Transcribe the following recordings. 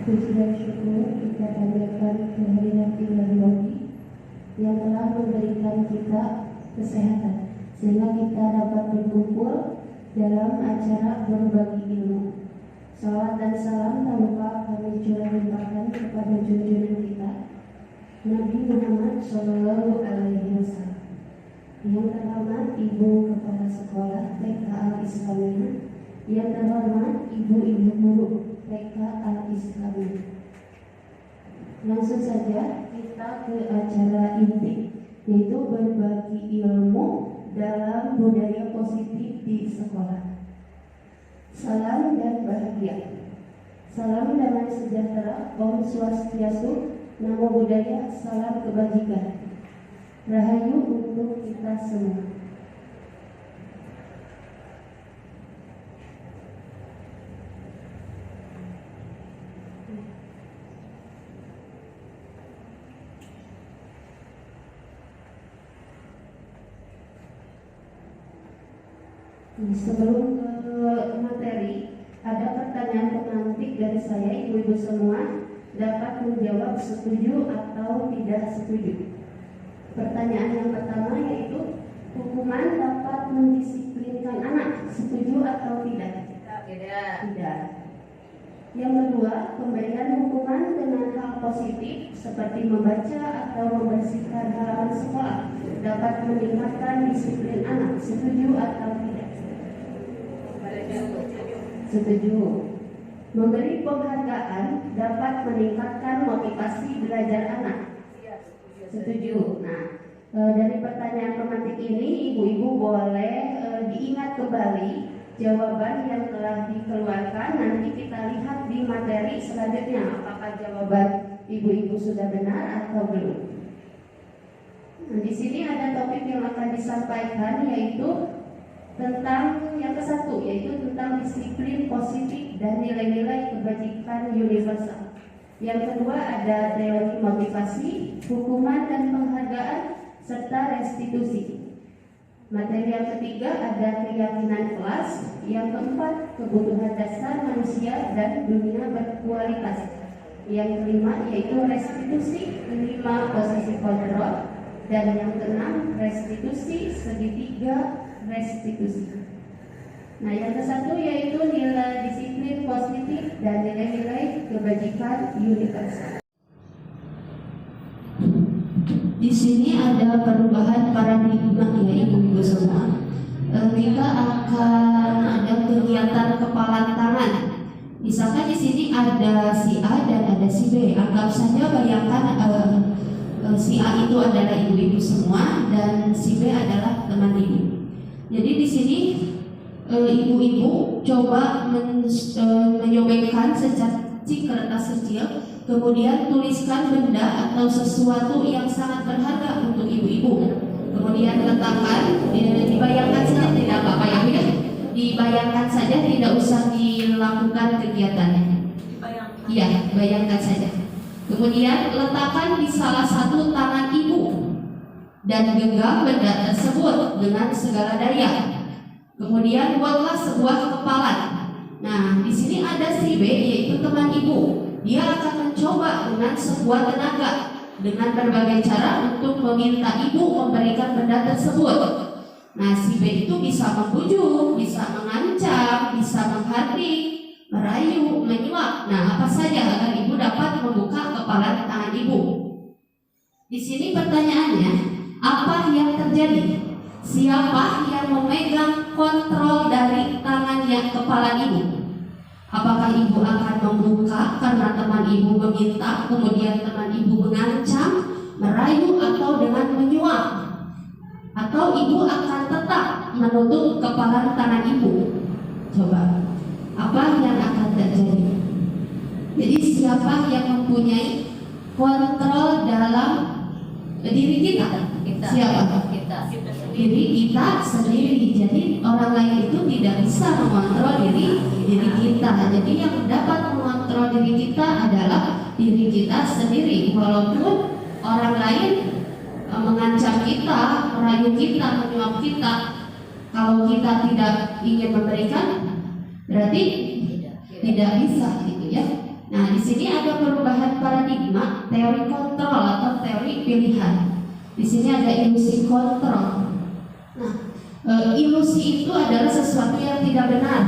Puji dan syukur kita panjatkan kehadirat Ilahi yang telah memberikan kita kesehatan sehingga kita dapat berkumpul dalam acara berbagi ilmu. Salawat dan salam tak lupa kami curahkan kepada junjungan kita Nabi Muhammad Shallallahu Alaihi Wasallam. Yang terhormat Ibu Kepala Sekolah TK Al-Islamiyah, yang terhormat Ibu-Ibu Guru TK Al-Islamiyah. Langsung saja kita ke acara inti, yaitu berbagi ilmu dalam budaya positif di sekolah. Salam dan bahagia. Salam damai sejahtera, Om Swastiastu, Namo Buddhaya, salam kebajikan. Rahayu untuk kita semua. Sebelum ke materi, ada pertanyaan pengantik dari saya, ibu-ibu semua dapat menjawab setuju atau tidak setuju. Pertanyaan yang pertama yaitu, hukuman dapat mendisiplinkan anak, setuju atau tidak? Tidak. Yang kedua, pemberian hukuman dengan hal positif seperti membaca atau membersihkan halaman sekolah dapat meningkatkan disiplin anak, setuju atau tidak? Setuju. Memberi penghargaan dapat meningkatkan motivasi belajar anak. Setuju. Nah, dari pertanyaan pemantik ini, ibu-ibu boleh diingat kembali jawaban yang telah dikeluarkan. Nanti kita lihat di materi selanjutnya apakah jawaban ibu-ibu sudah benar atau belum. Nah, di sini ada topik yang akan disampaikan, yaitu tentang yang ke-1, yaitu tentang disiplin positif dan nilai-nilai kebajikan universal. Yang kedua ada teori motivasi, hukuman dan penghargaan, serta restitusi. Materi yang ketiga ada keyakinan kelas. Yang keempat, kebutuhan dasar manusia dan dunia berkualitas. Yang kelima yaitu restitusi, 5 posisi kontrol. Dan yang keenam restitusi, segitiga restitusi. Nah, yang ke-1 yaitu nilai disiplin positif dan nilai-nilai kebajikan universal. Di sini ada perubahan paradigma ya ibu-ibu semua. Kita akan ada kegiatan kepalan tangan. Misalkan di sini ada si A dan ada si B. Anggap saja bayangkan si A itu adalah ibu-ibu semua dan si B adalah teman ibu. Jadi di sini ibu-ibu coba menyobekkan secacik kertas kecil, kemudian tuliskan benda atau sesuatu yang sangat berharga untuk ibu-ibu. Kemudian letakkan, dibayangkan saja, tidak apa-apa ya, dibayangkan saja, tidak usah dilakukan kegiatannya. Iya, bayangkan saja. Kemudian letakkan di salah satu tangan ibu dan genggam benda tersebut dengan segala daya. Kemudian buatlah sebuah kepalan. Nah, di sini ada si B, yaitu teman ibu. Dia akan mencoba dengan sebuah tenaga dengan berbagai cara untuk meminta ibu memberikan benda tersebut. Nah, si B itu bisa membujuk, bisa mengancam, bisa menghardik, merayu, menyuap. Nah, apa saja agar ibu dapat membuka kepalan tangan ibu. Di sini pertanyaannya, apa yang terjadi? Siapa yang memegang kontrol dari tangannya kepala ibu? Apakah ibu akan membuka karena teman ibu meminta, kemudian teman ibu mengancam, merayu, atau dengan menyuap? Atau ibu akan tetap menutup kepala tangan ibu? Coba, apa yang akan terjadi? Jadi siapa yang mempunyai kontrol dalam diri kita? Siapa? Diri kita sendiri. Jadi orang lain itu tidak bisa mengontrol diri kita. Jadi yang dapat mengontrol diri kita adalah diri kita sendiri. Walaupun orang lain mengancam kita, merayu kita, menyuap kita, kalau kita tidak ingin memberikan, berarti tidak bisa gitu ya. Nah, di sini ada perubahan paradigma teori kontrol atau teori pilihan. Di sini ada ilusi kontrol. Nah, ilusi itu adalah sesuatu yang tidak benar.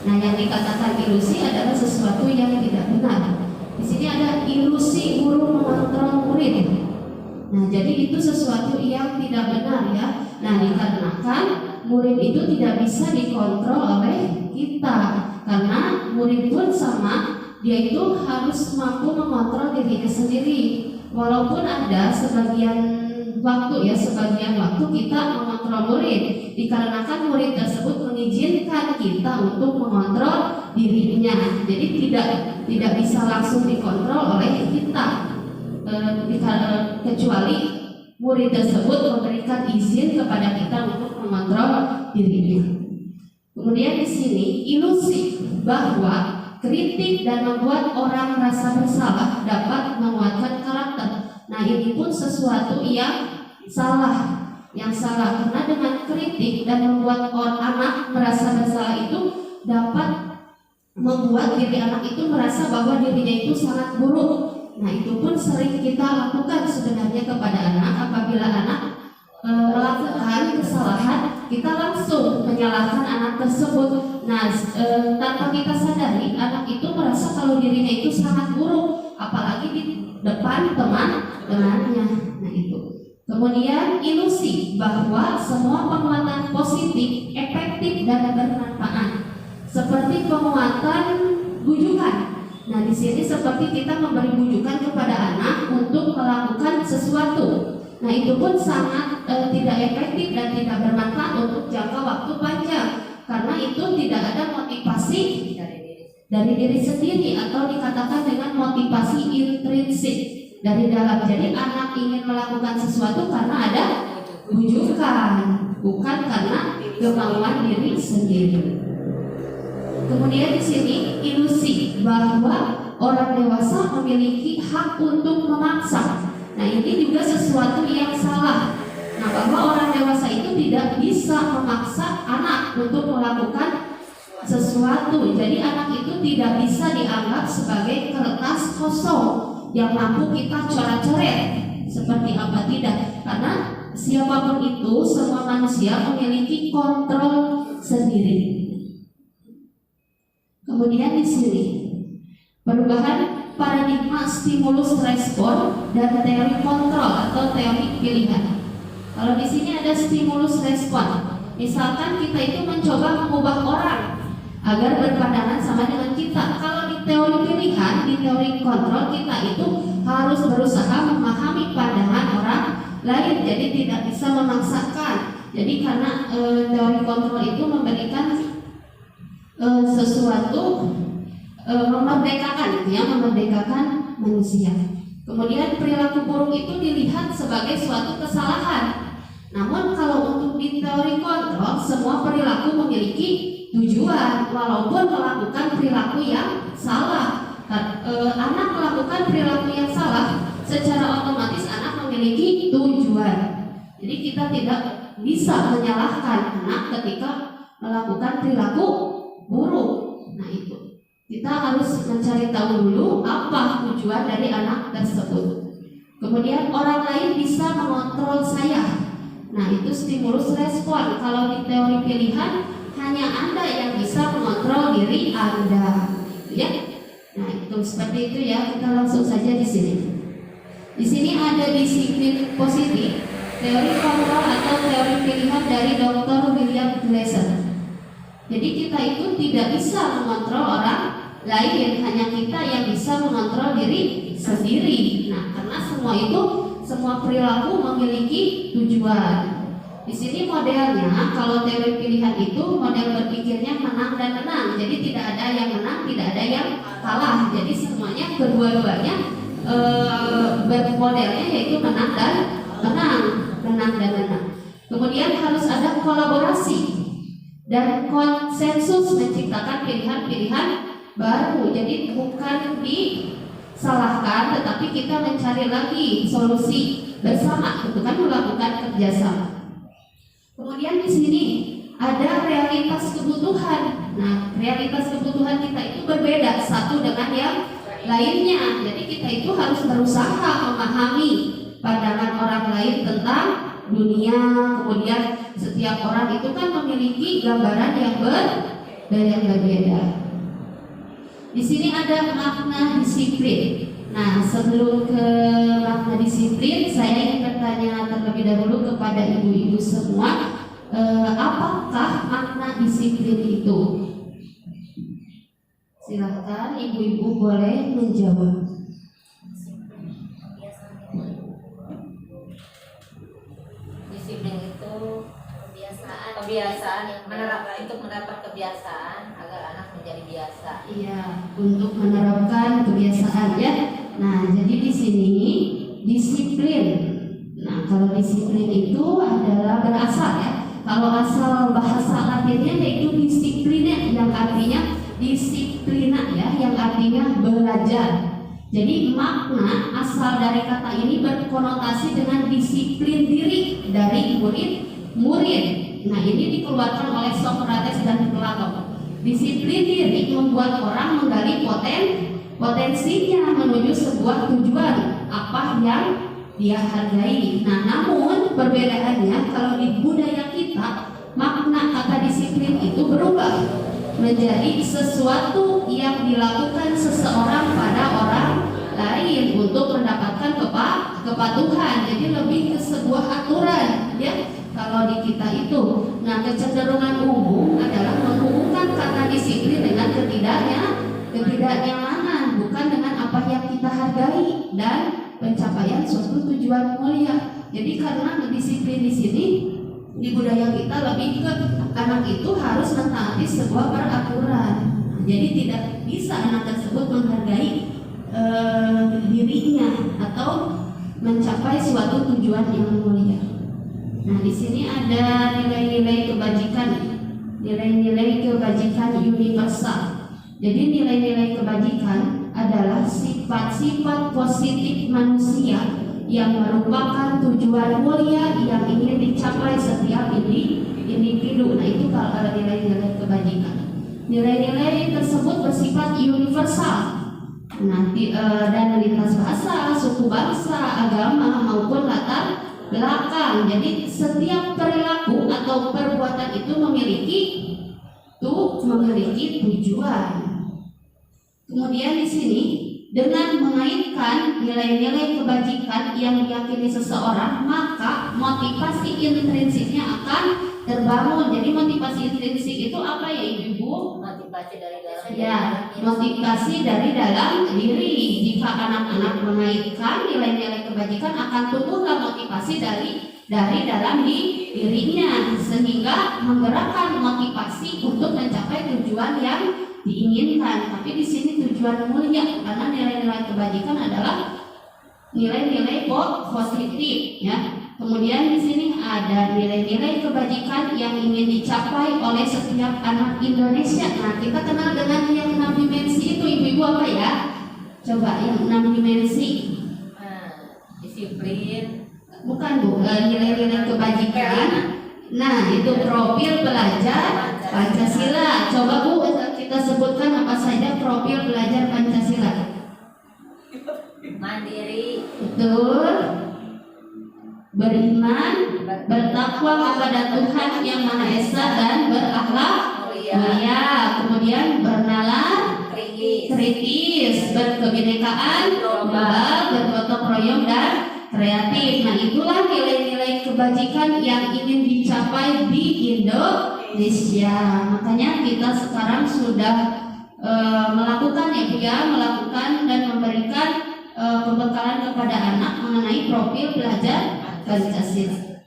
Nah, yang dikatakan ilusi adalah sesuatu yang tidak benar. Di sini ada ilusi guru mengontrol murid. Nah, jadi itu sesuatu yang tidak benar ya. Nah, dikarenakan murid itu tidak bisa dikontrol oleh kita, karena murid pun sama, dia itu harus mampu mengontrol dirinya sendiri. Walaupun ada sebagian waktu kita mengontrol murid, dikarenakan murid tersebut mengizinkan kita untuk mengontrol dirinya. Jadi tidak bisa langsung dikontrol oleh kita, kecuali murid tersebut memberikan izin kepada kita untuk mengontrol dirinya. Kemudian di sini ilusi bahwa kritik dan membuat orang merasa bersalah dapat menguatkan karakter. Nah, ini pun sesuatu yang salah, karena dengan kritik dan membuat anak merasa bersalah itu dapat membuat diri anak itu merasa bahwa dirinya itu sangat buruk. Nah, itu pun sering kita lakukan sebenarnya kepada anak. Apabila anak melakukan kesalahan, kita langsung menyalahkan anak tersebut. Nah, tanpa kita sadari, anak itu merasa kalau dirinya itu sangat buruk, apalagi di depan teman-temannya. Nah, itu. Kemudian ilusi bahwa semua penguatan positif, efektif dan bermanfaat, seperti penguatan bujukan. Nah, di sini seperti kita memberi bujukan kepada anak untuk melakukan sesuatu. Nah, itu pun sangat tidak efektif dan tidak bermanfaat untuk jangka waktu panjang, karena itu tidak ada motivasi dari diri sendiri, atau dikatakan dengan motivasi intrinsik dari dalam. Jadi anak ingin melakukan sesuatu karena ada bujukan, bukan karena kemauan diri sendiri. Kemudian di sini ilusi bahwa orang dewasa memiliki hak untuk memaksa. Nah, ini juga sesuatu yang salah. Nah, bahwa orang dewasa itu tidak bisa memaksa anak untuk melakukan sesuatu. Jadi anak itu tidak bisa dianggap sebagai kertas kosong yang mampu kita coret-coret seperti apa, tidak. Karena siapapun itu, semua manusia memiliki kontrol sendiri. Kemudian di sini perubahan paradigma stimulus respon dan teori kontrol atau teori pilihan. Kalau di sini ada stimulus respon, misalkan kita itu mencoba mengubah orang agar berpandangan sama dengan kita. Kalau di teori pilihan, di teori kontrol, kita itu harus berusaha memahami pandangan orang lain, jadi tidak bisa memaksakan. Jadi karena teori kontrol itu memberikan sesuatu memerdekakan manusia. Kemudian perilaku buruk itu dilihat sebagai suatu kesalahan. Namun kalau untuk di teori kontrol, semua perilaku memiliki tujuan, walaupun melakukan perilaku yang salah. Anak melakukan perilaku yang salah, secara otomatis anak memiliki tujuan. Jadi kita tidak bisa menyalahkan anak ketika melakukan perilaku buruk. Nah, itu kita harus mencari tahu dulu apa tujuan dari anak tersebut. Kemudian orang lain bisa mengontrol saya. Nah, itu stimulus respon. Kalau di teori pilihan, hanya Anda yang bisa mengontrol diri Anda, ya. Nah, itu seperti itu ya. Kita langsung saja di sini. Di sini ada disiplin positif, teori kontrol atau teori pilihan dari Dr. William Glasser. Jadi kita itu tidak bisa mengontrol orang lain, hanya kita yang bisa mengontrol diri sendiri. Nah, karena semua perilaku memiliki tujuan. Di sini modelnya, kalau teori pilihan itu model berpikirnya menang dan menang. Jadi tidak ada yang menang, tidak ada yang kalah. Jadi semuanya kedua-duanya modelnya yaitu menang dan menang. Kemudian harus ada kolaborasi dan konsensus menciptakan pilihan-pilihan baru. Jadi bukan disalahkan, tetapi kita mencari lagi solusi bersama, itu kan melakukan kerjasama. Kemudian di sini ada realitas kebutuhan. Nah, realitas kebutuhan kita itu berbeda satu dengan yang lainnya. Jadi kita itu harus berusaha memahami pandangan orang lain tentang dunia. Kemudian setiap orang itu kan memiliki gambaran yang berbeda. Di sini ada makna disiplin. Nah, sebelum ke makna disiplin, saya ingin bertanya terlebih dahulu kepada ibu-ibu semua, apakah makna disiplin itu? Silahkan ibu-ibu boleh menjawab. Disiplin itu kebiasaan untuk menerapkan kebiasaan agar anak menjadi biasa. Iya, untuk menerapkan kebiasaan ya. Nah, jadi di sini disiplin. Nah, kalau disiplin itu adalah berasal ya. Kalau asal bahasa Latinnya yaitu disiplina, yang artinya disiplina ya, yang artinya belajar. Jadi makna asal dari kata ini berkonotasi dengan disiplin diri dari murid. Nah, ini dikeluarkan oleh Socrates dan Plato. Disiplin diri membuat orang menggali potensinya menuju sebuah tujuan apa yang dia hargai. Nah, namun perbedaannya kalau di budaya kita makna kata disiplin itu berubah menjadi sesuatu yang dilakukan seseorang pada orang lain untuk mendapatkan kepatuhan. Jadi lebih ke sebuah aturan ya kalau di kita itu. Nah, kecenderungan umum adalah menghubungkan kata disiplin dengan ketidaknyamanan, bukan dengan apa yang kita hargai dan pencapaian suatu tujuan mulia. Jadi karena disiplin di sini di budaya kita lebih ke anak itu harus mentaati sebuah peraturan. Jadi tidak bisa anak tersebut menghargai dirinya atau mencapai suatu tujuan yang mulia. Nah, di sini ada nilai-nilai kebajikan universal. Jadi nilai-nilai kebajikan adalah sifat-sifat positif manusia yang merupakan tujuan mulia yang ingin dicapai setiap individu. Nah, itu kalau nilai-nilai kebajikan. Nilai-nilai tersebut bersifat universal. Nah, dan lintas bahasa, suku bangsa, agama maupun latar belakang. Jadi setiap perilaku atau perbuatan itu memiliki tujuan. Kemudian di sini dengan mengaitkan nilai-nilai kebajikan yang diyakini seseorang, maka motivasi intrinsiknya akan terbangun. Jadi motivasi intrinsik itu apa ya Ibu? Motivasi dari dalam Ya, motivasi dari dalam diri. Jika anak-anak mengaitkan nilai-nilai kebajikan, akan tumbuhlah motivasi dari dalam dirinya, sehingga menggerakkan motivasi untuk mencapai tujuan yang diinginkan. Tapi di sini tujuan mulia, karena nilai-nilai kebajikan adalah nilai-nilai positif ya. Kemudian di sini ada nilai-nilai kebajikan yang ingin dicapai oleh setiap anak Indonesia. Nah, kita kenal dengan yang 6 dimensi itu Ibu-ibu apa ya? Coba yang 6 dimensi. Disiplin. Bukan Bu, nilai-nilai kebajikan. Nah, itu profil pelajar Pancasila. Coba Bu, kita sebutkan apa saja profil pelajar Pancasila. Mandiri. Betul. Beriman, bertakwa kepada Tuhan Yang Maha Esa dan berakhlak mulia. Kemudian bernalar, kritis, berkebinekaan, global, bergotong royong dan kreatif. Nah, itulah nilai-nilai kebajikan yang ingin dicapai di Indonesia. Makanya kita sekarang sudah melakukan melakukan dan memberikan pembekalan kepada anak mengenai profil pelajar Pancasila.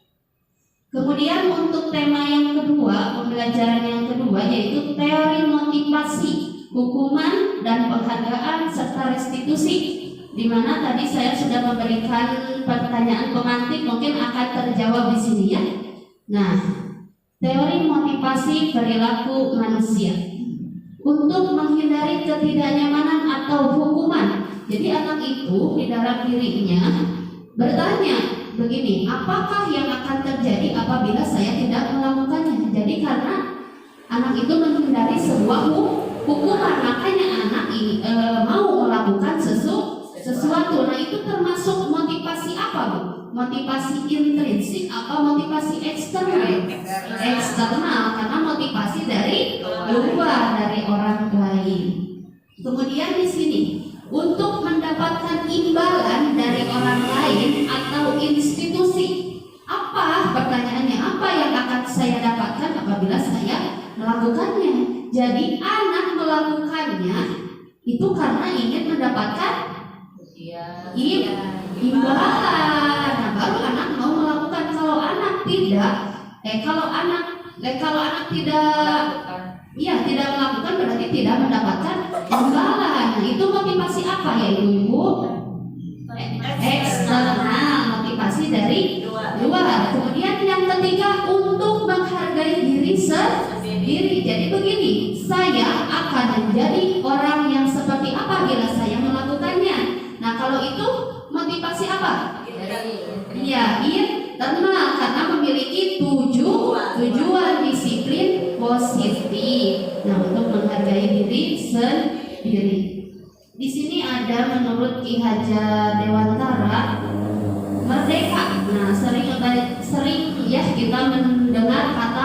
Kemudian untuk tema yang kedua, pembelajaran yang kedua yaitu teori motivasi, hukuman dan penghargaan serta restitusi, di mana tadi saya sudah memberikan pertanyaan pemantik, mungkin akan terjawab di sini ya. Nah, teori motivasi perilaku manusia untuk menghindari ketidaknyamanan atau hukuman. Jadi anak itu di dalam dirinya bertanya, begini, apakah yang akan terjadi apabila saya tidak melakukannya? Jadi karena anak itu menghindari sebuah hukuman, makanya anak ini mau melakukan sesuatu. Nah itu termasuk motivasi apa, Bu? Motivasi intrinsik atau motivasi eksternal? Eksternal, karena motivasi dari luar, dari orang lain. Kemudian di sini untuk mendapatkan imbalan dari orang lain atau institusi, apa pertanyaannya? Apa yang akan saya dapatkan apabila saya melakukannya? Jadi anak melakukannya itu karena ingin mendapatkan imbalan. Nah, baru anak mau melakukan. Kalau anak tidak, kalau anak tidak melakukan berarti tidak mendapatkan imbalan. Nah, itu motivasi apa ya Ibu? Eksternal, motivasi dari luar. Kemudian yang ketiga, untuk menghargai diri sendiri. Jadi begini, saya akan menjadi orang yang seperti apa bila saya melakukannya. Nah, kalau itu motivasi apa? Iya, internal, karena memiliki tujuan disiplin positif. Nah, untuk menghargai diri sendiri. Di sini ada menurut Ki Hajar Dewantara merdeka. Nah, sering ya kita mendengar kata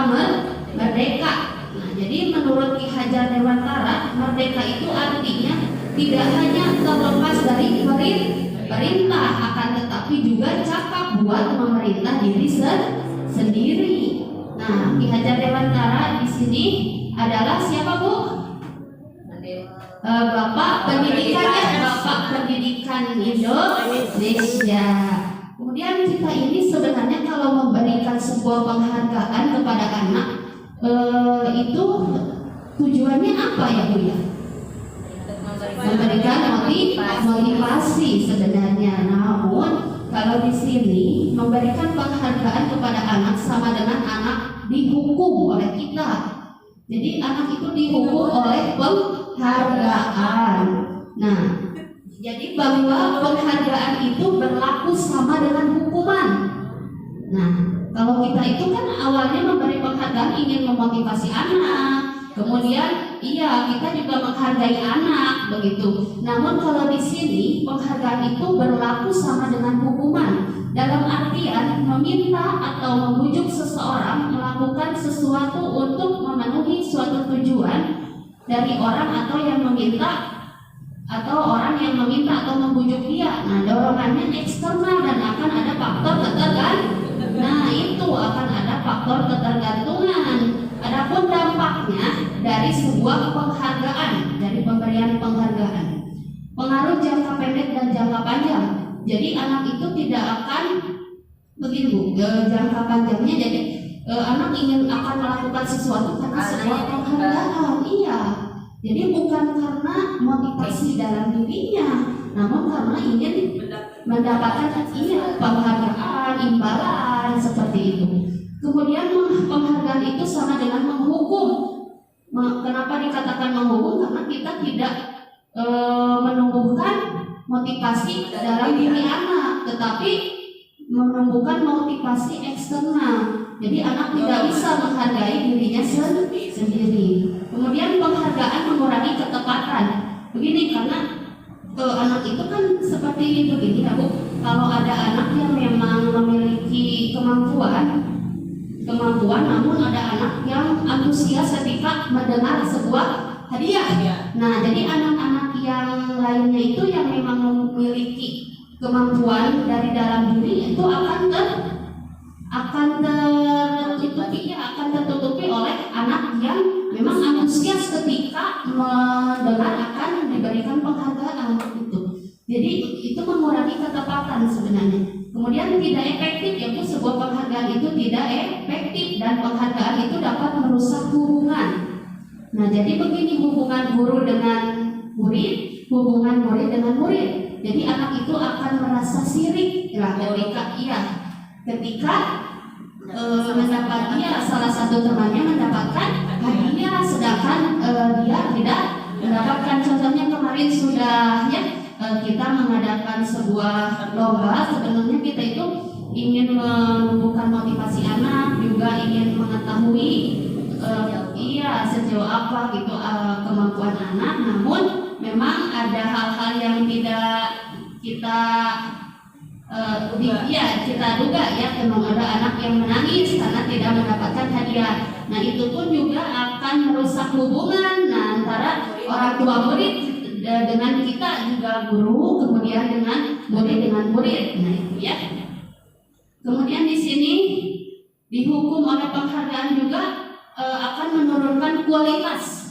merdeka. Nah, jadi menurut Ki Hajar Dewantara, merdeka itu artinya tidak hanya terlepas dari perintah, akan tetapi juga cakap buat memerintah diri sendiri. Nah, Ki Hajar Dewantara di sini adalah siapa, Bu? Bapak pendidikannya, Bapak Pendidikan Indonesia. Kemudian kita ini sebenarnya kalau memberikan sebuah penghargaan kepada anak, itu tujuannya apa ya, Bu ya? Memberikan motivasi sebenarnya. Namun kalau di sini memberikan penghargaan kepada anak sama dengan anak dihukum oleh kita. Jadi anak itu dihukum oleh penghargaan. Nah, jadi bahwa penghargaan itu berlaku sama dengan hukuman. Nah, kalau kita itu kan awalnya memberi penghargaan ingin memotivasi anak, kemudian kita juga menghargai anak begitu. Namun kalau di sini penghargaan itu berlaku sama dengan hukuman. Dalam artian meminta atau membujuk seseorang melakukan sesuatu untuk memenuhi suatu tujuan dari orang atau yang meminta atau orang yang meminta atau membujuk dia. Nah, dorongannya eksternal dan akan ada faktor ketergantungan. Nah, itu akan ada faktor ketergantungan. Adapun dampaknya dari sebuah penghargaan, dari pemberian penghargaan, pengaruh jangka pendek dan jangka panjang. Jadi anak itu tidak akan begini, Bu, jangka panjangnya. Jadi anak akan melakukan sesuatu karena sebuah penghargaan. Iya. Jadi bukan karena motivasi dalam dirinya, namun karena ingin mendapatkan penghargaan, imbalan seperti itu. Kemudian penghargaan itu sama dengan menghukum. Kenapa dikatakan menghukum? Karena kita tidak menumbuhkan motivasi dalam diri anak, tetapi menumbuhkan motivasi eksternal. Jadi anak tidak bisa menghargai dirinya sendiri. Kemudian penghargaan mengurangi ketepatan. Begini, karena anak itu kan seperti begini ya, Bu. Kalau ada anak yang memang memiliki kemampuan, namun ada anak yang antusias ketika mendengar sebuah hadiah. Nah, jadi anak-anak yang lainnya itu yang memang memiliki kemampuan dari dalam diri itu akan tertutupi oleh anak yang memang antusias ketika mendengar akan diberikan penghargaan itu. Jadi itu mengurangi ketepatan sebenarnya. Kemudian tidak efektif, yaitu sebuah penghargaan itu tidak efektif dan penghargaan itu dapat merusak hubungan. Nah, jadi begini hubungan guru dengan murid, hubungan murid dengan murid. Jadi anak itu akan merasa sirik ketika mendapat salah satu temannya mendapatkan hadiah, sedangkan dia tidak mendapatkan. Contohnya kemarin sudah kita mengadakan sebuah lomba. Sebenarnya kita itu ingin menumbuhkan motivasi anak, juga ingin mengetahui sejauh apa gitu kemampuan anak. Namun memang ada hal-hal yang tidak kita kita duga ya, ada anak yang menangis karena tidak mendapatkan hadiah. Nah itu pun juga akan merusak hubungan antara orang tua murid dengan kita, juga guru, kemudian dengan murid. Nah itu ya. Kemudian di sini dihukum oleh penghargaan juga akan menurunkan kualitas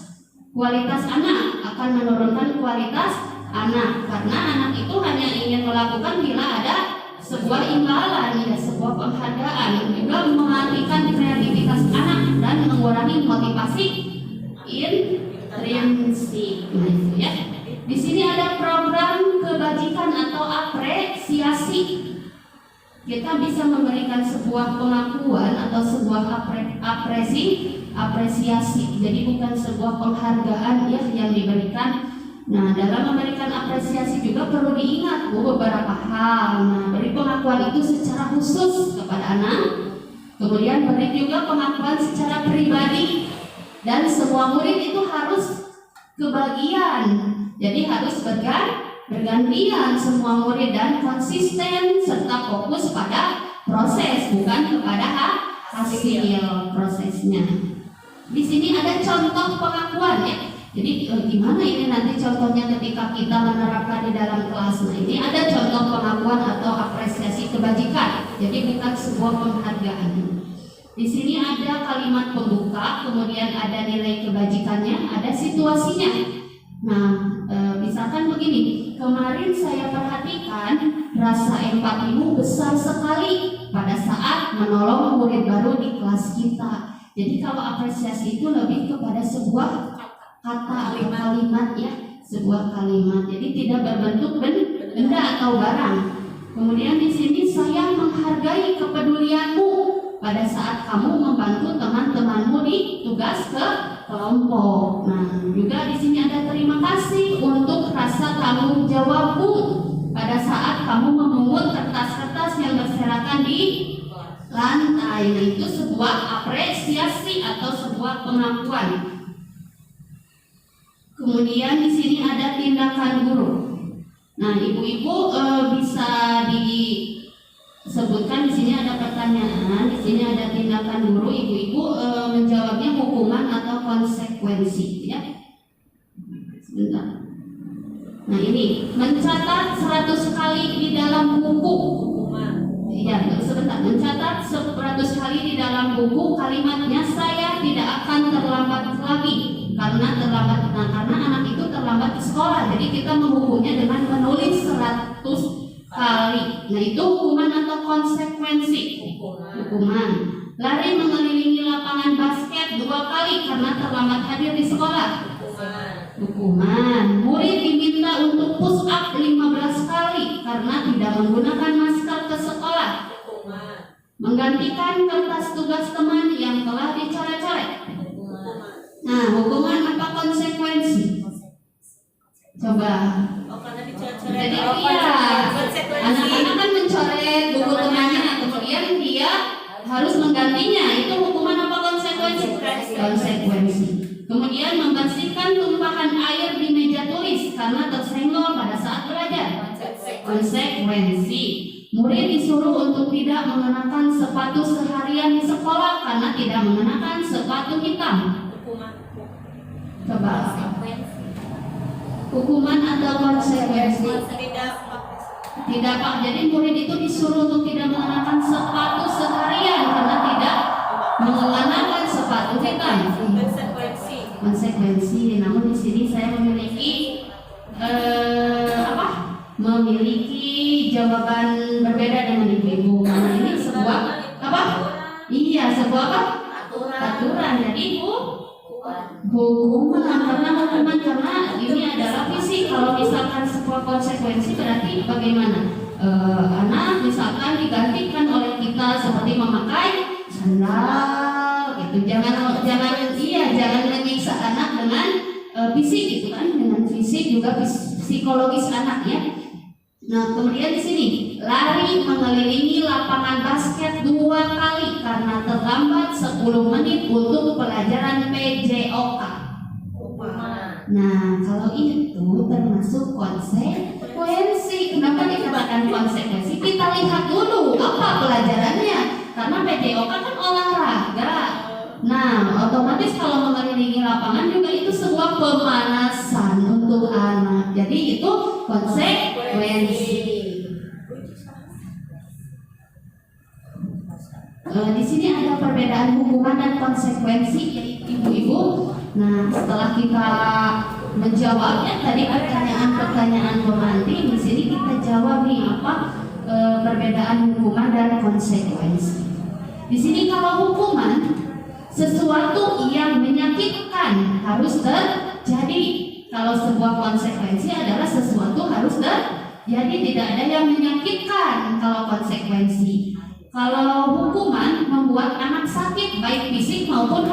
anak, karena anak itu hanya ingin melakukan bila ada sebuah imbalan, sebuah penghargaan, juga mematikan kreativitas anak dan mengurangi motivasi intrinsik. Nah, itu ya. Di sini ada program kebajikan atau apresiasi. Kita bisa memberikan sebuah pengakuan atau sebuah apresiasi. Jadi bukan sebuah penghargaan ya yang diberikan. Nah, dalam memberikan apresiasi juga perlu diingat beberapa hal. Nah, beri pengakuan itu secara khusus kepada anak. Kemudian beri juga pengakuan secara pribadi. Dan semua murid itu harus kebagian. Jadi harus bergantian semua murid dan konsisten serta fokus pada proses, bukan kepada hasil prosesnya. Di sini ada contoh pengakuan ya. Jadi gimana ini nanti contohnya ketika kita menerapkan di dalam kelas. Nah ini ada contoh pengakuan atau apresiasi kebajikan. Jadi bukan sebuah penghargaan. Di sini ada kalimat pembuka, kemudian ada nilai kebajikannya, ada situasinya. Nah misalkan begini, kemarin saya perhatikan rasa empatimu besar sekali pada saat menolong murid baru di kelas kita. Jadi kalau apresiasi itu lebih kepada sebuah kata atau kalimat ya, sebuah kalimat. Jadi tidak berbentuk benda atau barang. Kemudian di sini saya menghargai kepedulianmu pada saat kamu membantu teman-temanmu di tugas ke kelompok. Nah, juga di sini ada terima kasih untuk rasa tanggung jawabmu pada saat kamu memungut kertas-kertas yang berserakan di lantai. Nah, itu sebuah apresiasi atau sebuah pengakuan. Kemudian di sini ada tindakan guru. Nah, ibu-ibu bisa disebutkan di sini ada pertanyaan, di sini ada tindakan guru. Ibu-ibu menjawabnya hukuman atau konsekuensi, ya. Sebentar. Nah, ini mencatat 100 kali di dalam buku. Ya, sebentar. Mencatat 100 kali di dalam buku kalimatnya saya tidak akan terlambat lagi. Karena anak itu terlambat di sekolah, jadi kita menghukumnya dengan menulis 100 kali. Nah itu hukuman atau konsekuensi? Hukuman. Lari mengelilingi lapangan basket 2 kali karena terlambat hadir di sekolah. Hukuman. Murid diminta untuk push up 15 kali karena tidak menggunakan masker ke sekolah. Menggantikan kertas tugas teman yang telah dicoret-coret. Nah, hukuman apa konsekuensi? Coba. Jadi anak-anak kan mencoret buku temannya, kemudian dia harus menggantinya. Itu hukuman apa konsekuensi? Konsekuensi. Kemudian membersihkan tumpahan air di meja tulis karena tersenggol pada saat belajar. Konsekuensi. Murid disuruh untuk tidak mengenakan sepatu seharian di sekolah karena tidak mengenakan sepatu hitam. Coba. Hukuman atau konsekuensi? Tidak Pak. Jadi murid itu disuruh untuk tidak mengenakan sepatu seharian karena tidak mengenakan sepatu hitam. Konsekuensi. Namun di sini saya memiliki memiliki jawaban berbeda dengan ibu-ibu. Karena ini sebuah apa? Iya, sebuah apa? Aturan. Jadi hukuman karena ini adalah fisik. Kalau misalkan sebuah konsekuensi berarti bagaimana? Anak misalkan digantikan oleh kita seperti memakai sandal gitu. Jangan menyiksa anak dengan fisik gitu kan, dengan fisik juga psikologis anak ya. Nah, kemudian di sini lari mengelilingi lapangan basket 2 kali karena terlambat 10 menit untuk pelajaran PJOK. Nah, kalau itu termasuk konsekuensi. Kenapa dikatakan konsekuensi? Kita lihat dulu apa pelajarannya. Karena PJOK kan olahraga. Nah, otomatis kalau mengelilingi lapangan juga itu sebuah pemanasan untuk anak. Jadi itu konsekuensi. Di sini ada perbedaan hukuman dan konsekuensi, ibu-ibu. Nah, setelah kita menjawabnya tadi pertanyaan-pertanyaan pemantik, di sini kita jawab nih apa perbedaan hukuman dan konsekuensi. Di sini kalau hukuman sesuatu yang menyakitkan harus terjadi. Kalau sebuah konsekuensi adalah sesuatu harus terjadi, tidak ada yang menyakitkan kalau konsekuensi. Kalau hukuman membuat anak sakit baik fisik maupun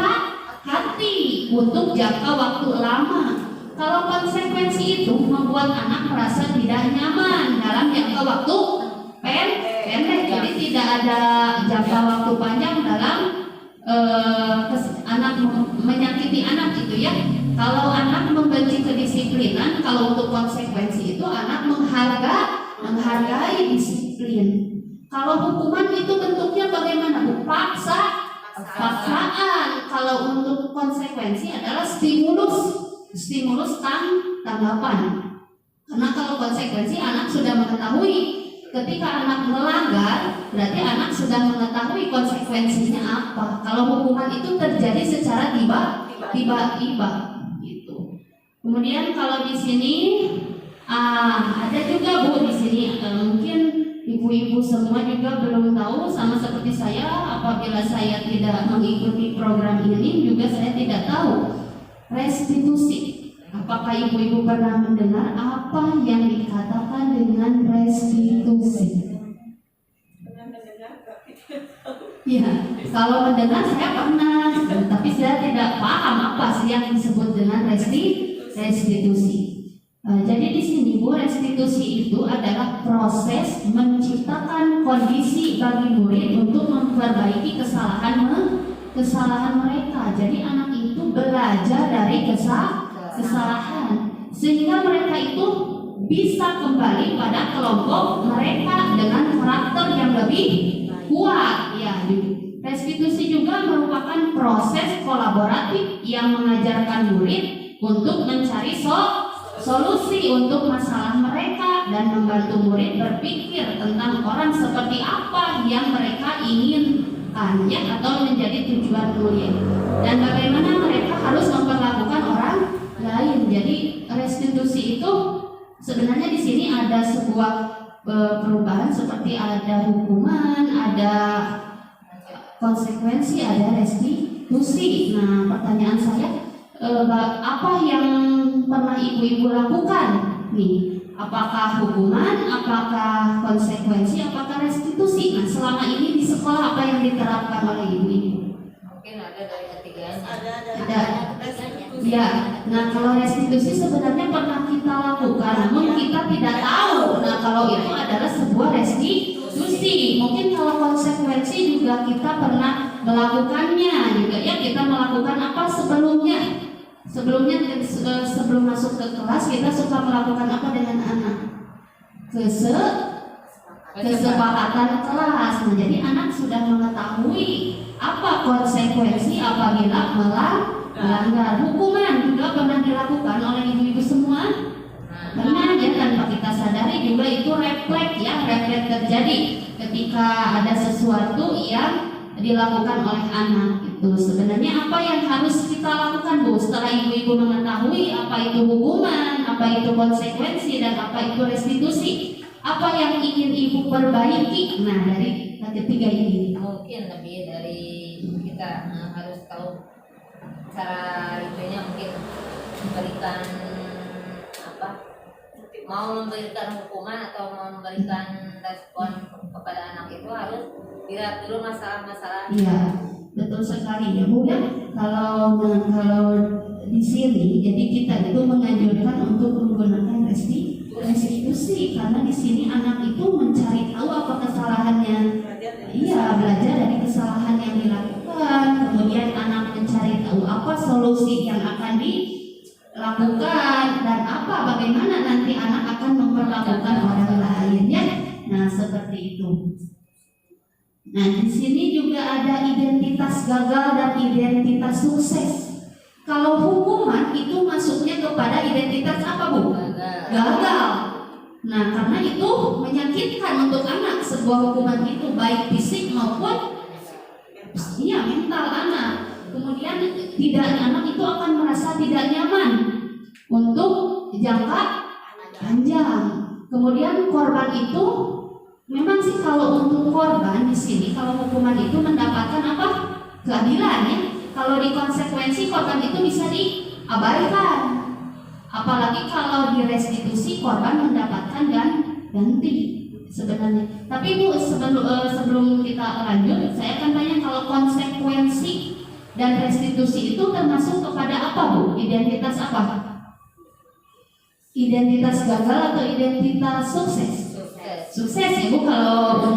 hati untuk jangka waktu lama. Kalau konsekuensi itu membuat anak merasa tidak nyaman dalam jangka waktu pendek. Jadi tidak ada jangka waktu panjang dalam anak menyakiti anak gitu ya. Kalau anak membenci kedisiplinan, kalau untuk konsekuensi itu anak menghargai disiplin. Kalau hukuman itu bentuknya bagaimana? Paksaan. Kalau untuk konsekuensi adalah stimulus tanggapan. Karena kalau konsekuensi anak sudah mengetahui, ketika anak melanggar, berarti anak sudah mengetahui konsekuensinya apa. Kalau hukuman itu terjadi secara tiba-tiba gitu. Kemudian kalau di sini ada juga Bu di sini mungkin ibu-ibu semua juga belum tahu, sama seperti saya, apabila saya tidak mengikuti program ini juga saya tidak tahu restitusi. Apakah ibu-ibu pernah mendengar apa yang dikatakan dengan restitusi? Ya, kalau mendengar saya pernah, tapi saya tidak paham apa sih yang disebut dengan restitusi. Jadi di sini Bu, restitusi itu adalah proses menciptakan kondisi bagi murid untuk memperbaiki kesalahan mereka. Jadi anak itu belajar dari kesalahan sehingga mereka itu bisa kembali pada kelompok mereka dengan karakter yang lebih kuat. Ya, restitusi juga merupakan proses kolaboratif yang mengajarkan murid untuk mencari solusi untuk masalah mereka dan membantu murid berpikir tentang orang seperti apa yang mereka inginkan atau menjadi tujuan murid dan bagaimana mereka harus memperlakukan orang lain. Jadi restitusi itu sebenarnya di sini ada sebuah perubahan seperti ada hukuman, ada konsekuensi, ada restitusi. Nah, pertanyaan saya apa yang pernah ibu-ibu lakukan nih? Apakah hukuman, apakah konsekuensi, apakah restitusi? Nah, selama ini di sekolah apa yang diterapkan oleh ibu-ibu? Mungkin ada dari ketiganya. Ada. Ya, nah kalau restitusi sebenarnya pernah kita lakukan, namun kita tidak tahu. Nah, kalau itu adalah sebuah restitusi. Mungkin kalau konsekuensi juga kita pernah melakukannya juga ya. Kita melakukan apa sebelumnya? Sebelum masuk ke kelas kita suka melakukan apa dengan anak? Kesepakatan kelas. Nah, jadi anak sudah mengetahui apa konsekuensi apabila melanggar. Hukuman juga pernah dilakukan oleh ibu-ibu semua. Pernah ya, tanpa kita sadari juga itu refleks terjadi ketika ada sesuatu yang dilakukan oleh anak itu. Sebenarnya apa yang harus kita lakukan Bu setelah ibu-ibu mengetahui apa itu hukuman, apa itu konsekuensi dan apa itu restitusi? Apa yang ingin ibu perbaiki? Nah, dari ketiga ini Mungkin lebih dari kita harus tahu cara itunya, mungkin memberikan apa, mau memberikan hukuman atau mau memberikan respon kepada anak itu harus dilihat dulu masalah-masalah. Iya, betul sekali ya Bu ya. Kalau di sini, jadi kita itu menganjurkan untuk menggunakan restitusi. restitusi, karena di sini anak itu mencari tahu apa kesalahannya. Iya, belajar dari kesalahan yang dilakukan. Kemudian anak mencari tahu apa solusi yang akan dilakukan dan bagaimana nanti anak akan memperlakukan orang lain, ya. Nah, seperti itu. Nah, di sini juga ada identitas gagal dan identitas sukses. Kalau hukuman itu masuknya kepada identitas apa, Bu? Gagal. Nah, karena itu menyakitkan untuk anak, sebuah hukuman itu baik fisik maupun mental anak. Kemudian anak itu akan merasa tidak nyaman untuk jangka panjang. Kemudian korban itu memang sih kalau untuk korban di sini kalau hukuman itu mendapatkan apa? Keadilan, ya. Kalau di konsekuensi korban itu bisa diabaikan. Apalagi kalau di restitusi korban mendapatkan ganti sebenarnya. Tapi Bu, sebelum kita lanjut, saya akan tanya kalau konsekuensi dan restitusi itu termasuk kepada apa, Bu? Identitas apa? Identitas gagal atau identitas sukses? Sukses ya, Bu. Kalau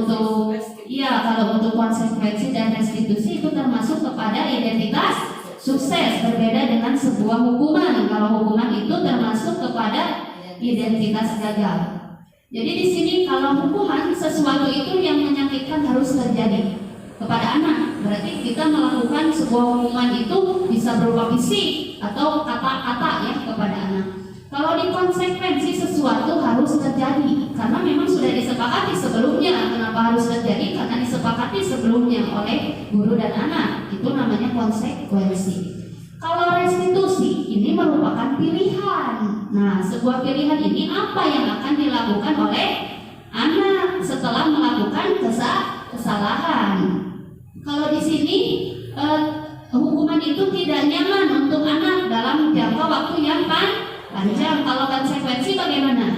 untuk konsekuensi dan restitusi itu termasuk kepada identitas sukses, berbeda dengan sebuah hukuman. Kalau hukuman itu termasuk kepada identitas gagal. Jadi di sini kalau hukuman, sesuatu itu yang menyakitkan harus terjadi kepada anak. Berarti kita melakukan sebuah hukuman itu bisa berupa fisik atau kata-kata, ya, kepada anak. Kalau di konsekuensi sesuatu harus terjadi karena memang sudah disepakati sebelumnya. Kenapa harus terjadi? Karena disepakati sebelumnya oleh guru dan anak. Itu namanya konsekuensi. Kalau restitusi ini merupakan pilihan. Nah, sebuah pilihan ini apa yang akan dilakukan oleh anak setelah melakukan kesalahan. Kalau di sini hukuman itu tidak nyaman untuk anak dalam jangka waktu yang panjang. Kalau konsekuensi bagaimana?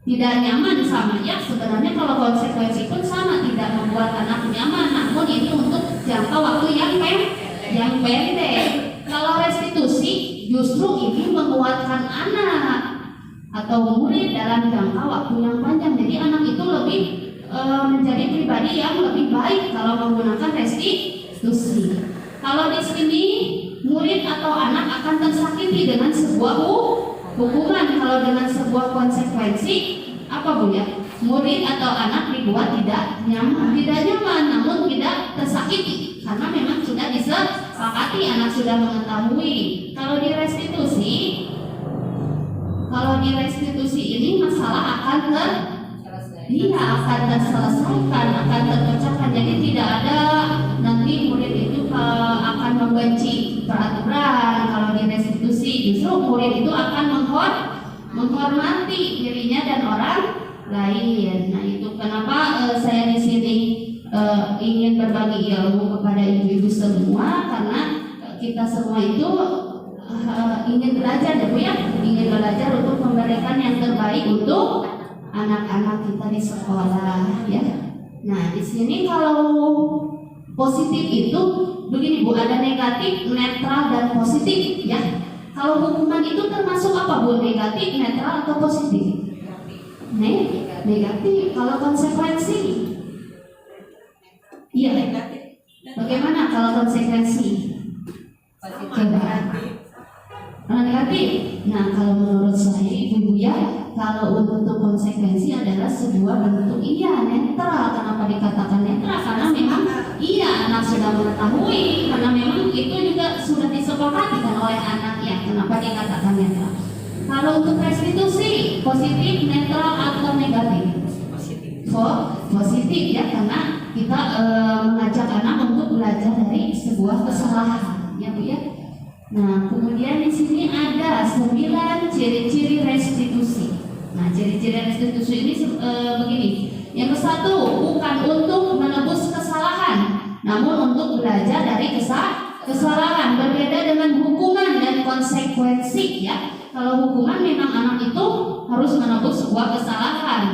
Tidak nyaman, sama ya. Sebenarnya kalau konsekuensi pun sama, tidak membuat anak nyaman. Namun ini untuk jangka waktu yang pendek. Kalau restitusi justru ini menguatkan anak atau murid dalam jangka waktu yang panjang. Jadi anak itu lebih menjadi pribadi yang lebih baik kalau menggunakan restitusi. Kalau di sini murid atau anak akan tersakiti dengan sebuah hukuman. Kalau dengan sebuah konsekuensi apa, Bu, ya? Murid atau anak dibuat tidak nyaman, namun tidak tersakiti karena memang sudah disepakati, anak sudah mengetahui. Kalau di restitusi ini masalah akan terselesaikan, akan terpecahkan. Jadi tidak ada nanti murid itu akan membenci peraturan. Kalau di restitusi justru murid itu akan menghormati dirinya dan orang lain. Nah, itu kenapa saya di sini ingin berbagi ilmu kepada ibu-ibu semua, karena kita semua itu ingin belajar, ya, Bu, ya, ingin belajar untuk memberikan yang terbaik untuk anak-anak kita di sekolah, ya. Nah, di sini kalau positif itu begini, Bu, ada negatif, netral, dan positif, ya. Kalau hukuman itu termasuk apa, Bu? Negatif, netral, atau positif? Negatif. Kalau konsekuensi? Iya. Bagaimana kalau konsekuensi? Kalau negatif. Nah, kalau menurut saya, ibu-ibu, ya, kalau untuk konsekuensi adalah sebuah bentuk netral. Kenapa dikatakan netral? Karena memang anak sudah mengetahui, karena memang itu juga sudah disepakati oleh anak, ya. Kenapa dikatakan netral? Kalau untuk restitusi, positif, netral, atau negatif? Positif, ya, karena kita mengajak anak untuk belajar dari sebuah kesalahan, ya, Bu, ya. Nah, kemudian di sini ada 9 ciri-ciri restitusi. Nah, ciri-ciri restitusi ini begini. Yang satu, bukan untuk menebus kesalahan, namun untuk belajar dari kesalahan. Berbeda dengan hukuman dan konsekuensi, ya. Kalau hukuman memang anak itu harus menebus sebuah kesalahan,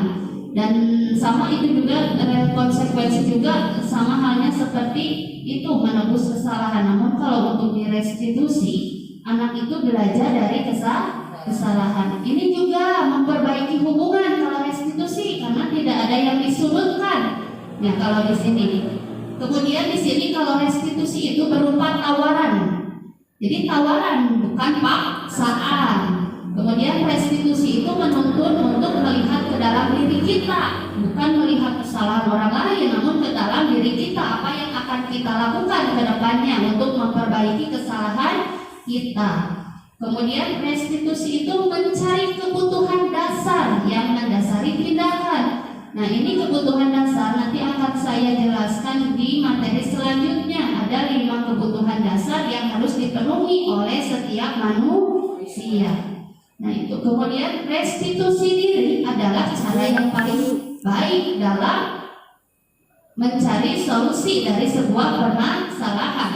dan sama itu juga konsekuensi juga sama halnya seperti itu, menebus kesalahan. Namun kalau untuk di restitusi, anak itu belajar dari kesalahan. Ini juga memperbaiki hubungan kalau restitusi, karena tidak ada yang disudutkan. Ya kalau di sini. Kemudian di sini kalau restitusi itu berupa tawaran. Jadi tawaran bukan paksaan. Kemudian restitusi itu menuntut untuk melihat ke dalam diri kita, bukan melihat kesalahan orang lain, namun ke dalam diri kita, apa yang akan kita lakukan ke depannya untuk memperbaiki kesalahan kita. Kemudian restitusi itu mencari kebutuhan dasar yang mendasari tindakan. Nah, ini kebutuhan dasar nanti akan saya jelaskan di materi selanjutnya. Ada 5 kebutuhan dasar yang harus dipenuhi oleh setiap manusia. Nah, itu kemudian restitusi diri adalah cara yang paling baik dalam mencari solusi dari sebuah permasalahan.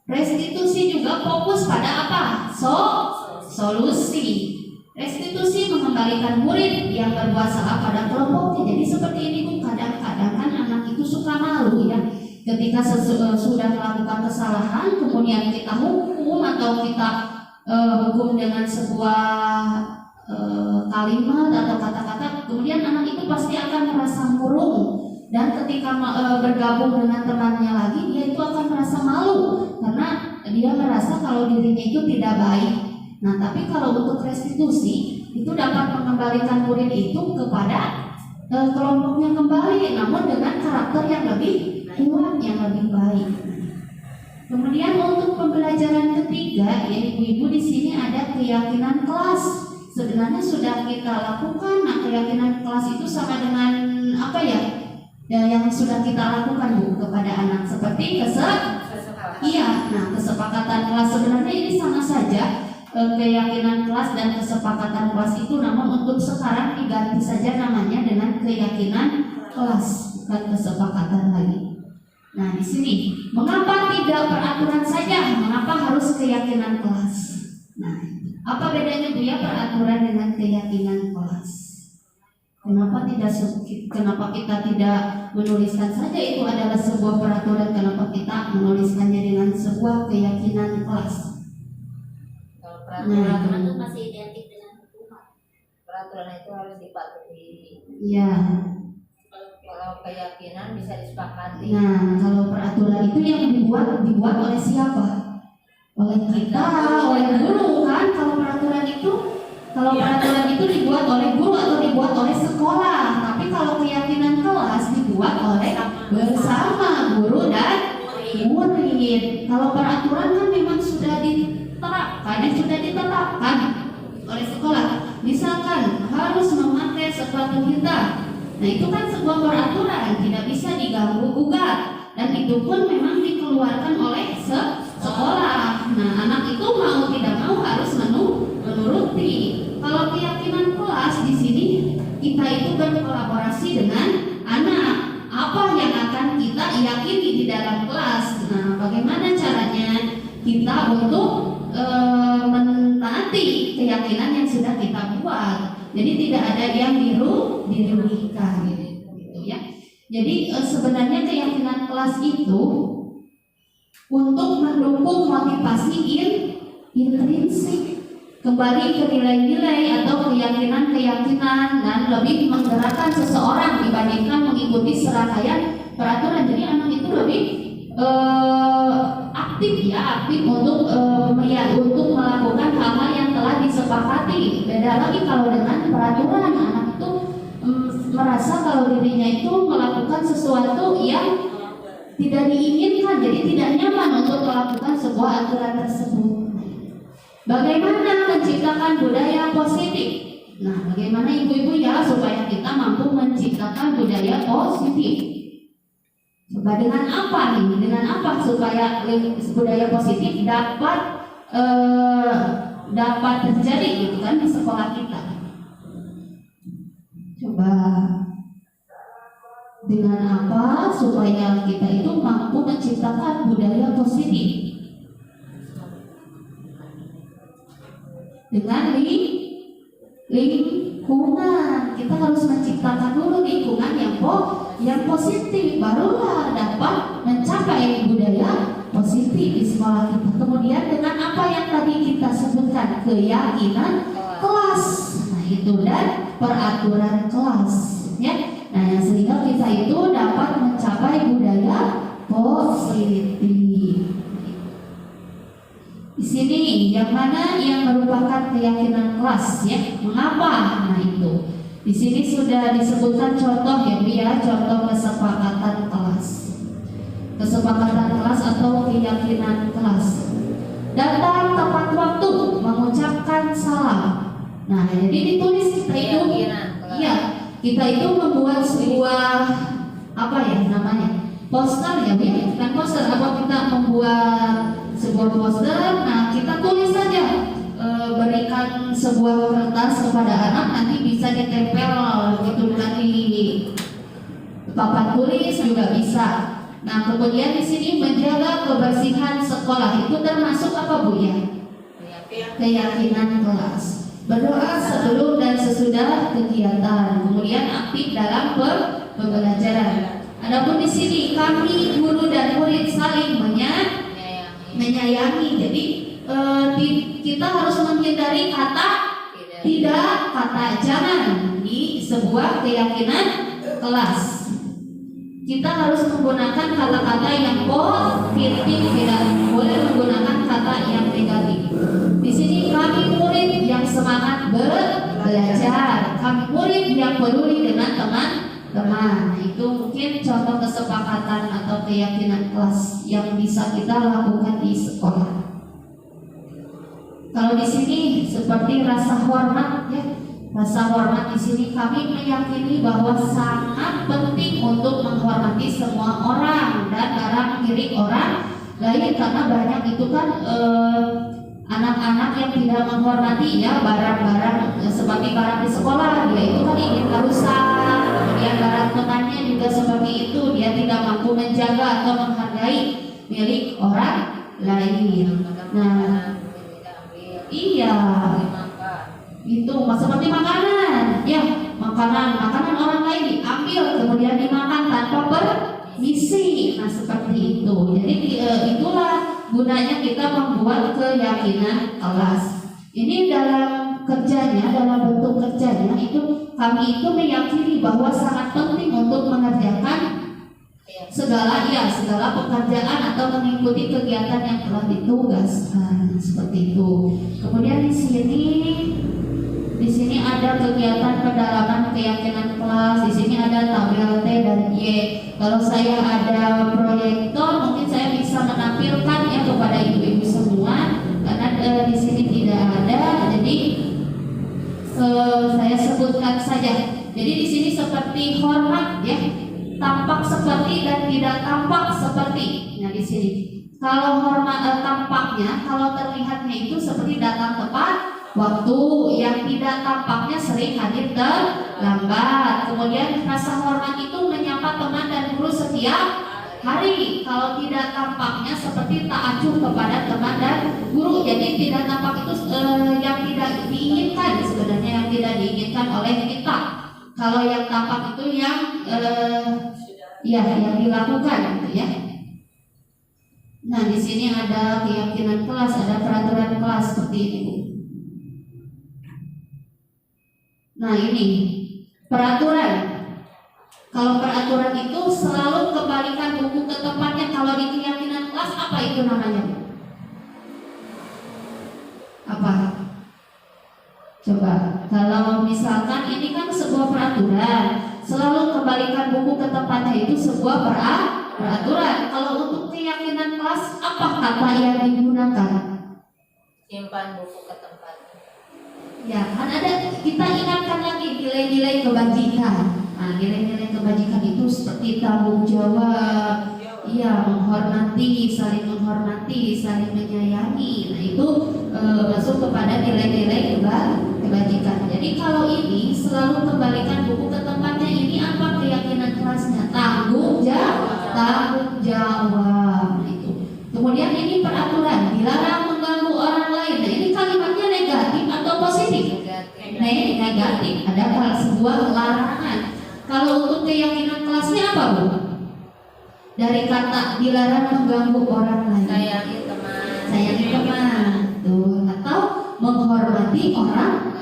Restitusi juga fokus pada apa? Solusi. Restitusi mengembalikan murid yang berbuat salah pada kelompoknya. Jadi seperti ini Bu, kadang-kadang kan anak itu suka malu ya. Ketika sudah melakukan kesalahan, kemudian kita hukum atau kita hukum dengan sebuah kalimat atau kata-kata, kemudian anak itu pasti akan merasa murung. Dan ketika bergabung dengan temannya lagi, dia itu akan merasa malu karena dia merasa kalau dirinya itu tidak baik. Nah, tapi kalau untuk restitusi itu dapat mengembalikan murid itu kepada kelompoknya kembali, namun dengan karakter yang lebih kuat, yang lebih baik. Kemudian untuk pembelajaran ketiga, ya ibu-ibu di sini ada keyakinan kelas. Sebenarnya sudah kita lakukan. Nah, keyakinan kelas itu sama dengan apa ya? Yang sudah kita lakukan Bu kepada anak, seperti kesepakatan kelas. Sebenarnya ini sama saja. Keyakinan kelas dan kesepakatan kelas itu, namun untuk sekarang diganti saja namanya dengan keyakinan kelas, bukan kesepakatan lagi. Nah, di sini mengapa tidak peraturan saja? Mengapa harus keyakinan kelas? Nah, apa bedanya Bu ya peraturan dengan keyakinan kelas? Kenapa kita tidak menuliskan saja itu adalah sebuah peraturan? Kenapa kita menuliskannya dengan sebuah keyakinan kelas? Peraturan itu masih identik dengan hukuman. Peraturan itu harus dipatuhi. Iya. Kalau keyakinan bisa disepakati. Nah, kalau peraturan itu yang dibuat oleh siapa? Oleh kita, oleh guru kan? Kalau peraturan itu dibuat oleh guru atau dibuat oleh sekolah. Tapi kalau keyakinan kelas dibuat oleh bersama guru dan murid. Kalau peraturan kan memang sudah ditetapkan oleh sekolah. Misalkan harus memakai sepatu hitam. Nah, itu kan sebuah peraturan, tidak bisa diganggu gugat, dan itu pun memang dikeluarkan oleh sekolah. Nah, anak itu mau tidak mau harus menuruti. Kalau keyakinan kelas di sini kita itu berkolaborasi dengan anak. Apa yang akan kita yakini di dalam kelas? Nah, bagaimana caranya kita untuk mentaati keyakinan yang sudah kita buat. Jadi tidak ada yang dirugikan gitu ya. Jadi sebenarnya keyakinan kelas itu untuk mendukung motivasi intrinsik, kembali ke nilai-nilai atau keyakinan-keyakinan, dan lebih menggerakkan seseorang dibandingkan mengikuti serangkaian peraturan. Jadi anak itu lebih aktif untuk melakukan hal-hal yang telah disepakati. Beda lagi kalau dengan peraturan, anak itu merasa kalau dirinya itu melakukan sesuatu yang tidak diinginkan, jadi tidak nyaman untuk melakukan sebuah aturan tersebut. Bagaimana menciptakan budaya positif? Nah, bagaimana ibu-ibu ya supaya kita mampu menciptakan budaya positif? Coba dengan apa nih? Dengan apa supaya budaya positif dapat terjadi gitu kan di sekolah kita? Coba dengan apa supaya kita itu mampu menciptakan budaya positif? Dengan lingkungan. Kita harus menciptakan dulu lingkungan yang positif, barulah dapat mencapai budaya positif di sekolah kita. Kemudian dengan apa yang tadi kita sebutkan, dan keyakinan kelas. Nah itu, dan peraturan kelas ya. Nah sehingga kita itu dapat mencapai budaya positif. Di sini yang mana yang merupakan keyakinan kelas ya? Mengapa? Nah itu. Di sini sudah disebutkan contoh ya Bu ya, contoh kesepakatan kelas. Kesepakatan kelas atau keyakinan kelas. Datang tepat waktu, mengucapkan salam. Nah, jadi ditulis kita itu, iya, kita itu membuat sebuah apa ya namanya? Poster ya Bu ya, bukan poster, apa kita membuat sebuah poster. Nah, kita tulis saja. Berikan sebuah kertas kepada anak, nanti bisa ditempel gitu di papan tulis juga bisa. Nah kemudian di sini menjaga kebersihan sekolah itu termasuk apa Bu ya? Keyakinan kelas. Berdoa sebelum dan sesudah kegiatan, kemudian aktif dalam pembelajaran. Adapun di sini kami guru dan murid saling menyayangi. Jadi kita harus menghindari kata tidak, kata jangan di sebuah keyakinan kelas. Kita harus menggunakan kata-kata yang positif, tidak boleh menggunakan kata yang negatif. Di sini kami murid yang semangat belajar, kami murid yang peduli dengan teman-teman. Nah, itu mungkin contoh kesepakatan atau keyakinan kelas yang bisa kita lakukan di sekolah. Kalau di sini seperti rasa hormat ya, rasa hormat di sini kami meyakini bahwa sangat penting untuk menghormati semua orang dan barang milik orang lain, karena banyak itu kan anak-anak yang tidak menghormati ya barang-barang seperti barang di sekolah, dia itu kan ingin rusak, kemudian barang temannya juga seperti itu, dia tidak mampu menjaga atau menghargai milik orang lain. Nah iya, itu seperti makanan, ya makanan orang lain diambil kemudian dimakan tanpa permisi. Nah seperti itu. Jadi itulah gunanya kita membuat keyakinan kelas. Ini dalam kerjanya, dalam bentuk kerjanya itu kami itu meyakini bahwa sangat penting untuk mengerjakan segala pekerjaan atau mengikuti kegiatan yang telah ditugaskan, seperti itu. Kemudian di sini ada kegiatan pendalaman keyakinan kelas. Di sini ada tabel T dan Y. Kalau saya ada proyektor, mungkin saya bisa menampilkan ya kepada ibu-ibu semua, karena di sini tidak ada. Jadi saya sebutkan saja. Jadi di sini seperti hormat ya. Tampak seperti dan tidak tampak seperti. Nah di sini kalau hormat tampaknya, kalau terlihatnya itu seperti datang tepat waktu, yang tidak tampaknya sering hadir terlambat. Kemudian rasa hormat itu menyapa teman dan guru setiap hari. Kalau tidak tampaknya seperti tak acuh kepada teman dan guru. Jadi tidak tampak itu yang tidak diinginkan, sebenarnya yang tidak diinginkan oleh kita. Kalau yang tampak itu yang yang dilakukan gitu ya. Nah di sini ada keyakinan kelas, ada peraturan kelas seperti ini Bu. Nah ini peraturan. Kalau peraturan itu selalu kembalikan buku ke tempatnya. Kalau di keyakinan kelas apa itu namanya? Apa? Coba. Kalau misalkan ini kan sebuah peraturan, selalu kembalikan buku ke tempatnya itu sebuah peraturan. Kalau untuk keyakinan kelas apa kata yang digunakan? Simpan buku ke tempatnya. Ya, kan ada, kita ingatkan lagi nilai-nilai kebajikan. Nah, nilai-nilai kebajikan itu seperti tanggung jawab, iya, menghormati, saling menyayangi. Nah, itu masuk kepada nilai-nilai kebajikan. Jadi kalau ini selalu kembalikan buku ke tempatnya, ini apa keyakinan kelasnya? Tanggung jawab. Nah, itu. Kemudian ini peraturan, dilarang mengganggu orang lain. Nah, ini kalimatnya negatif atau positif? Negatif. Ada sebuah larangan. Kalau untuk keyakinan kelasnya apa Bu? Dari kata dilarang mengganggu orang lain. Sayangi teman. Tuh. Atau menghormati orang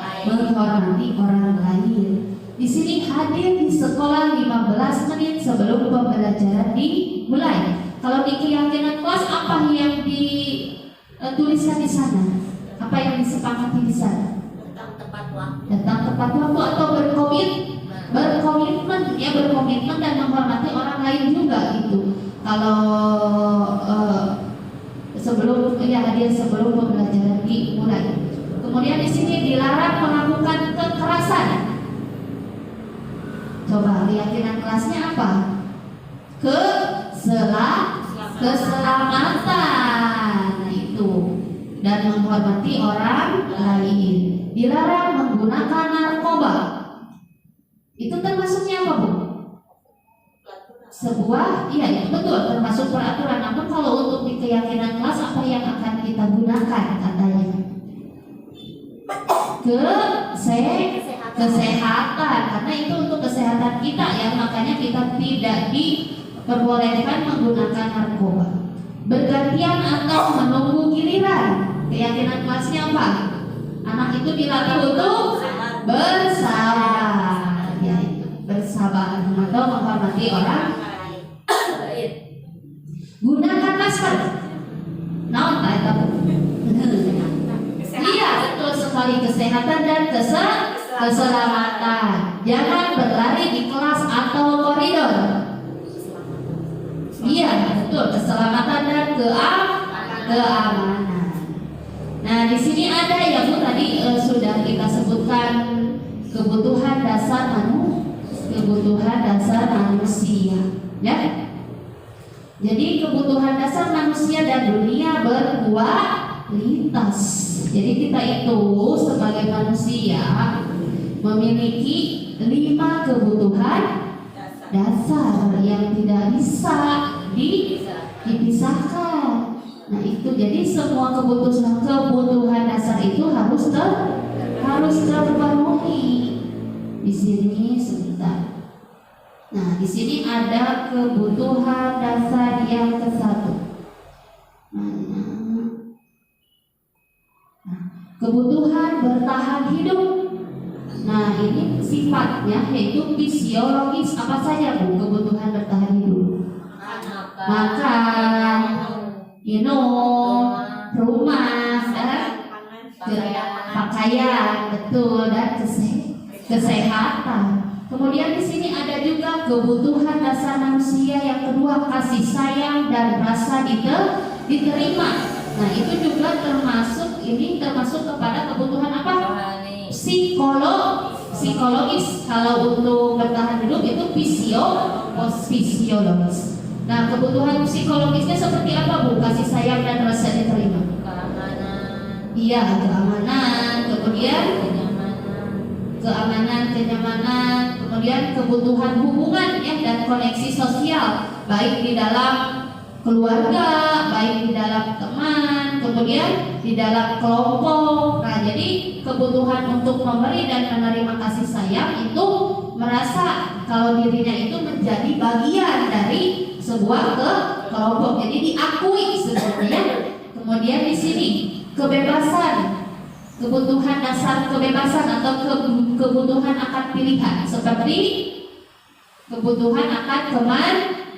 lain. Di sini hadir di sekolah 15 menit sebelum pembelajaran dimulai. Kalau di keyakinan kelas apa yang dituliskan di sana? Apa yang disepakati di sana? Tentang tepat waktu. Tentang tepat waktu atau berkomitmen dan menghormati orang lain juga gitu. Kalau hadir sebelum pembelajaran dimulai. Kemudian di sini dilarang melakukan kekerasan. Coba keyakinan kelasnya apa? Keselamatan. Nah, itu. Dan menghormati orang lain. Dilarang menggunakan narkoba. Itu termasuknya apa, Bu? Iya itu betul, termasuk peraturan. Namun kalau untuk di keyakinan kelas apa yang akan kita gunakan katanya? Kesehatan, karena itu untuk kesehatan kita ya, makanya kita tidak diperbolehkan menggunakan narkoba. Bergantian atau menunggu giliran. Keyakinan kelasnya apa? Anak itu dilatih untuk bersabar, ya itu bersabar atau menghormati orang. Gunakan masker. Naon ta eta? Iya, betul sekali, kesehatan dan keselamatan. Jangan berlari di kelas atau koridor. Iya, betul, keselamatan dan keamanan. Nah, di sini ada yang tadi sudah kita sebutkan kebutuhan dasar manusia, ya. Jadi kebutuhan dasar manusia dan dunia berkualitas. Jadi kita itu sebagai manusia memiliki 5 kebutuhan dasar yang tidak bisa dipisahkan. Nah itu jadi semua kebutuhan dasar itu harus terpenuhi. Di sini sebentar. Nah, di sini ada kebutuhan dasar yang ke-1. Kebutuhan bertahan hidup. Nah, ini sifatnya yaitu fisiologis. Apa saja, Bu, kebutuhan bertahan hidup? Makan, minum, rumah, dan pakaian, betul, dan kesehatan. Kemudian di sini ada juga kebutuhan dasar manusia yang kedua, kasih sayang dan rasa diterima. Nah, itu juga termasuk kepada kebutuhan apa? Psikologis. Kalau untuk bertahan hidup itu fisiologis. Nah, kebutuhan psikologisnya seperti apa, Bu? Kasih sayang dan rasa diterima. Keamanan. Iya, keamanan. Kemudian kenyamanan, kemudian kebutuhan hubungan ya dan koneksi sosial, baik di dalam keluarga, baik di dalam teman, kemudian di dalam kelompok. Nah, jadi kebutuhan untuk memberi dan menerima kasih sayang itu merasa kalau dirinya itu menjadi bagian dari sebuah kelompok, jadi diakui sebenarnya. Kemudian di sini kebebasan. Kebutuhan dasar kebebasan atau kebutuhan akan pilihan, seperti kebutuhan akan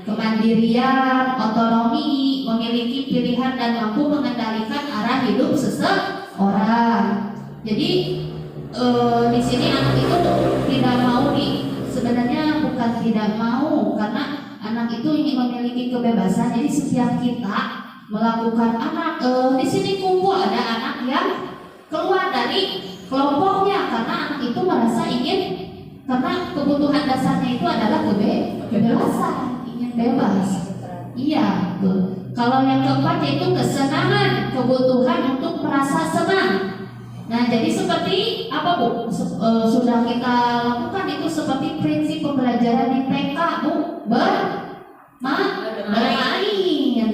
kemandirian, otonomi, memiliki pilihan dan mampu mengendalikan arah hidup seseorang. Jadi di sini anak itu tidak mau sebenarnya bukan tidak mau, karena anak itu ingin memiliki kebebasan. Jadi setiap kita melakukan di sini kumpul ada anak yang keluar dari kelompoknya karena anak itu merasa karena kebutuhan dasarnya itu adalah kebebasan, ingin bebas. Iya, betul. Kalau yang keempat yaitu kesenangan, kebutuhan untuk merasa senang. Nah, jadi seperti apa, Bu? Sudah kita lakukan itu seperti prinsip pembelajaran di TK, Bu, bermain.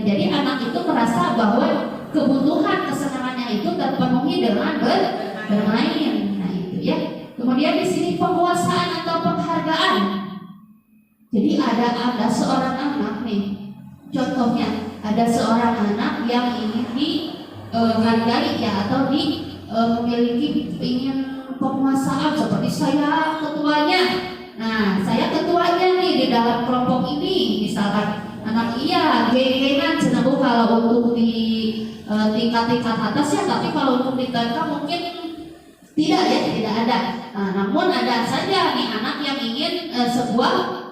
Jadi anak itu merasa bahwa kebutuhan kesenangannya itu terpenuhi dengan bermain. Nah, itu ya. Kemudian di sini penguasaan atau penghargaan. Jadi ada seorang anak nih. Contohnya ada seorang anak yang ingin dihargai ya atau memiliki ingin penguasaan seperti saya ketuanya. Nah, saya ketuanya nih di dalam kelompok ini, misalkan anak iya geng-gengan cenderung kalau untuk di tingkat-tingkat atas ya, tapi kalau untuk di TK mungkin tidak ya, tidak ada. Nah, namun ada saja nih anak yang ingin sebuah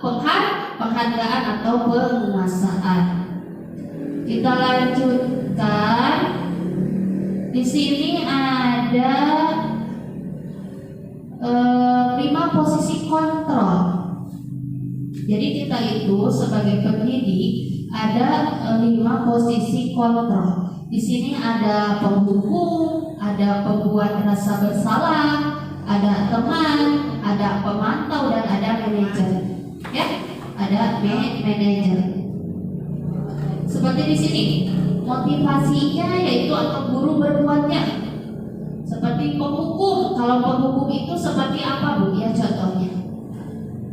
penghargaan atau penguasaan. Kita lanjutkan. Di sini ada 5 posisi kontrol. Jadi kita itu sebagai pendidik ada 5 posisi kontrol. Di sini ada penghukum, ada pembuat rasa bersalah, ada teman, ada pemantau, dan ada manajer. Ya, ada manajer. Seperti di sini, motivasinya yaitu atau guru berbuatnya. Seperti penghukum, kalau penghukum itu seperti apa Bu? Ya contohnya,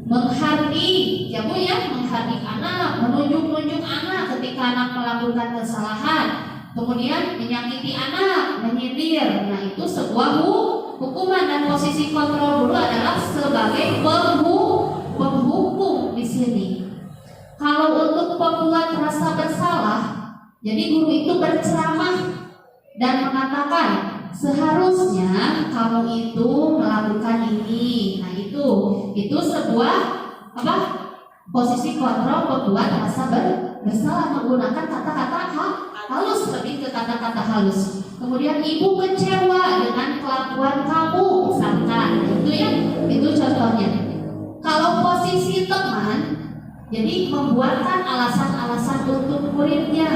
menghardik, ya Bu ya, menghardik anak, menunjuk-nunjuk anak ketika anak melakukan kesalahan. Kemudian menyakiti anak, menyindir. Nah, itu sebuah hukuman, dan posisi kontrol guru adalah sebagai penghukum di sini. Kalau untuk pembuat rasa bersalah, jadi guru itu berceramah dan mengatakan seharusnya kamu itu melakukan ini. Nah, itu sebuah apa? Posisi kontrol pembuat rasa bersalah menggunakan kata-kata halus, lebih ke kata-kata halus. Kemudian ibu kecewa dengan kelakuan kamu, misalkan. Itu ya, itu contohnya. Kalau posisi teman, jadi membuatkan alasan-alasan untuk muridnya.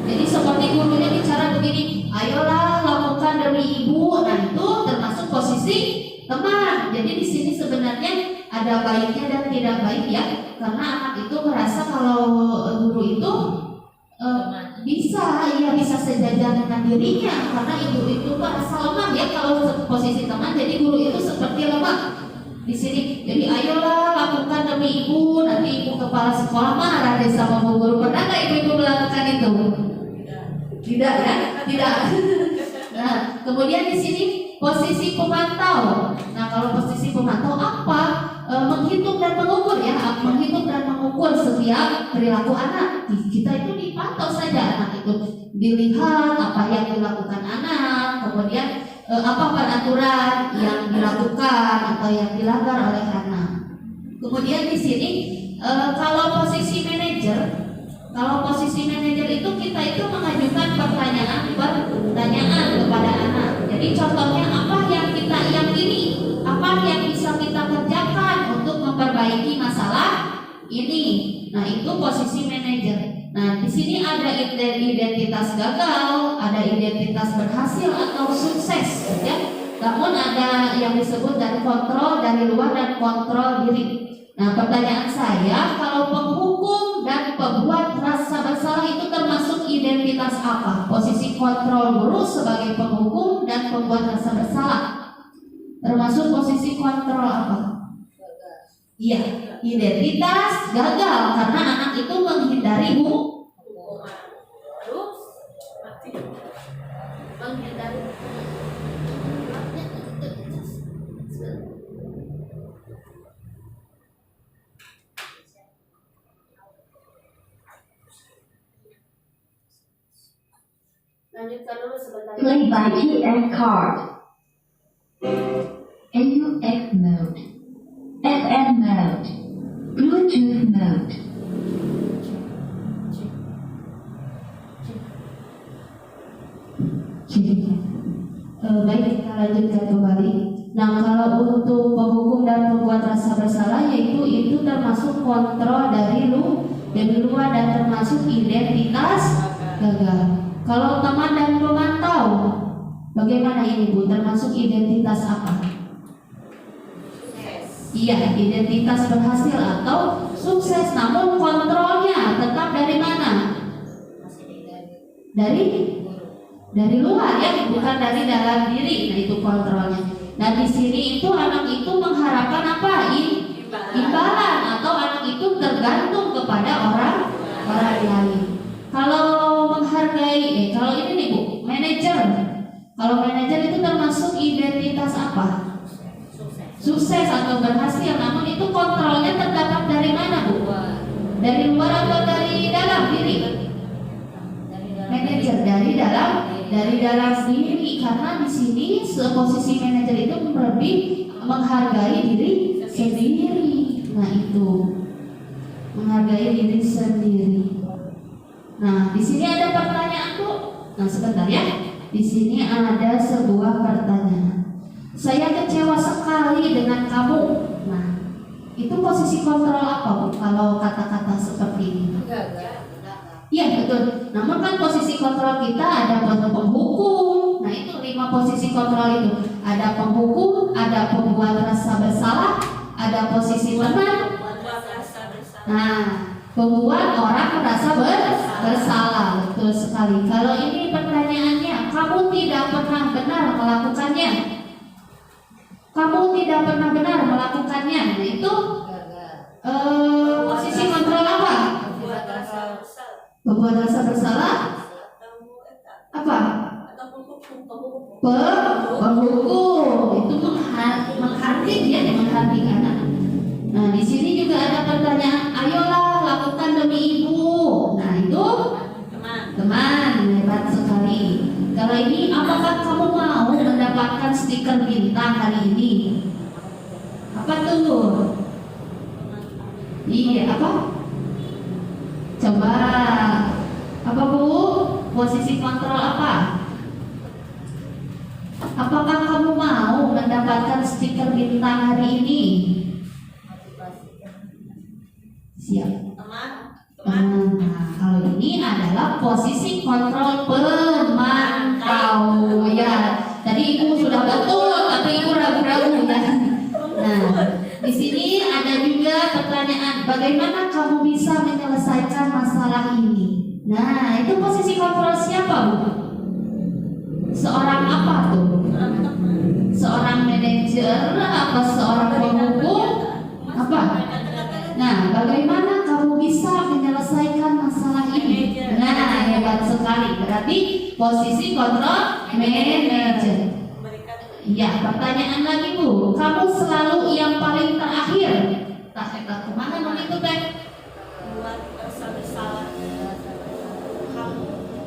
Jadi seperti gurunya bicara begini, ayolah lakukan demi ibu. Nah, itu termasuk posisi teman. Jadi di sini sebenarnya ada baiknya dan tidak baik ya, karena anak itu merasa kalau guru itu bisa sejajar dengan dirinya, karena ibu itu merasa lemah ya kalau posisi teman. Jadi guru itu seperti lemah di sini. Jadi ayolah lakukan demi ibu, nanti ibu kepala sekolah marah deh sama bu guru. Pernah nggak ibu melakukan itu? Tidak ya, tidak. Nah, kemudian di sini posisi pemantau. Nah, kalau posisi pemantau apa? Menghitung dan mengukur ya, menghitung dan mengukur setiap perilaku anak. Kita itu dipantau saja anak itu, dilihat apa yang dilakukan anak, kemudian apa peraturan yang dilakukan atau yang dilanggar oleh anak. Kemudian di sini kalau posisi manajer itu kita itu mengajukan pertanyaan kepada anak. Jadi contohnya apa yang kita yakini, apa yang bisa kita kerjakan untuk memperbaiki masalah ini. Nah, itu posisi manajer. Nah, di sini ada identitas gagal, ada identitas berhasil atau sukses, ya. Namun ada yang disebut dan kontrol dari luar dan kontrol diri. Nah, pertanyaan saya, kalau penghukum dan pembuat rasa bersalah itu termasuk identitas apa? Posisi kontrol guru sebagai penghukum dan pembuat rasa bersalah termasuk posisi kontrol apa? Iya, identitas gagal karena anak itu menghindari lanjutkan dulu sebentar. Play by TF card. AUX mode. FM mode. Bluetooth mode. Baik, kita lanjutkan kembali. Nah, kalau untuk penghukum dan pembuat rasa bersalah, yaitu itu termasuk kontrol dari luar dan termasuk identitas gagal. Kalau teman dan pemantau, bagaimana ini Bu? Termasuk identitas apa? Iya, identitas berhasil atau sukses. Namun kontrolnya tetap dari mana? Dari luar ya, bukan dari dalam diri. Nah, itu kontrolnya. Nah, di sini itu anak itu mengharapkan apa? Imbalan, atau anak itu tergantung kepada orang lain. Kalau menghargai, kalau ini nih Bu, manajer Kalau manajer itu termasuk identitas apa? Sukses atau berhasil. Namun itu kontrolnya terdapat dari mana, Bu? Dari luar atau dari dalam diri? Manajer dari dalam sendiri, karena di sini posisi manajer itu lebih menghargai diri sendiri. Nah, itu menghargai diri sendiri. Nah, di sini ada pertanyaan, Bu. Nah, sebentar ya. Di sini ada sebuah pertanyaan. Saya kecewa sekali dengan kamu. Nah, itu posisi kontrol apa, Bu? Kalau kata-kata seperti ini? Iya, betul. Namun kan posisi kontrol kita ada penghukum. Nah, itu 5 posisi kontrol itu. Ada penghukum, ada pembuat rasa bersalah, ada posisi teman. Nah, pembuat orang merasa bersalah. Betul sekali. Kalau ini pertanyaannya, kamu tidak pernah benar melakukannya. Kamu tidak pernah benar melakukannya. Nah, itu posisi kontrol apa? Pembuat rasa bersalah. Apa? Penghukum. Itu menghardik ya, menghardik anak. Nah, di sini juga ada pertanyaan, ayolah lakukan demi ibu. Nah, itu teman, hebat sekali. Kalau ini, apakah kamu mau mendapatkan stiker bintang hari ini? Apa tuh? Iya, apa? Coba, apa Bu? Posisi kontrol apa? Apakah kamu mau mendapatkan stiker bintang hari ini? Siap. Nah, kalau ini adalah posisi kontrol pemantau ya. Tadi Ibu sudah betul, tapi Ibu ragu-ragu ya. Nah, di sini ada juga pertanyaan, bagaimana kamu bisa menyelesaikan masalah ini? Nah, itu posisi kontrol siapa, Bu? Seorang apa tuh? Seorang manajer apa seorang penghukum? Apa? Nah, bagaimana kamu bisa menyelesaikan masalah ini? Nah, hebat sekali. Berarti posisi kontrol manajer. Ya, pertanyaan lagi Bu, kamu selalu yang paling terakhir. Tak kemana dong itu teh?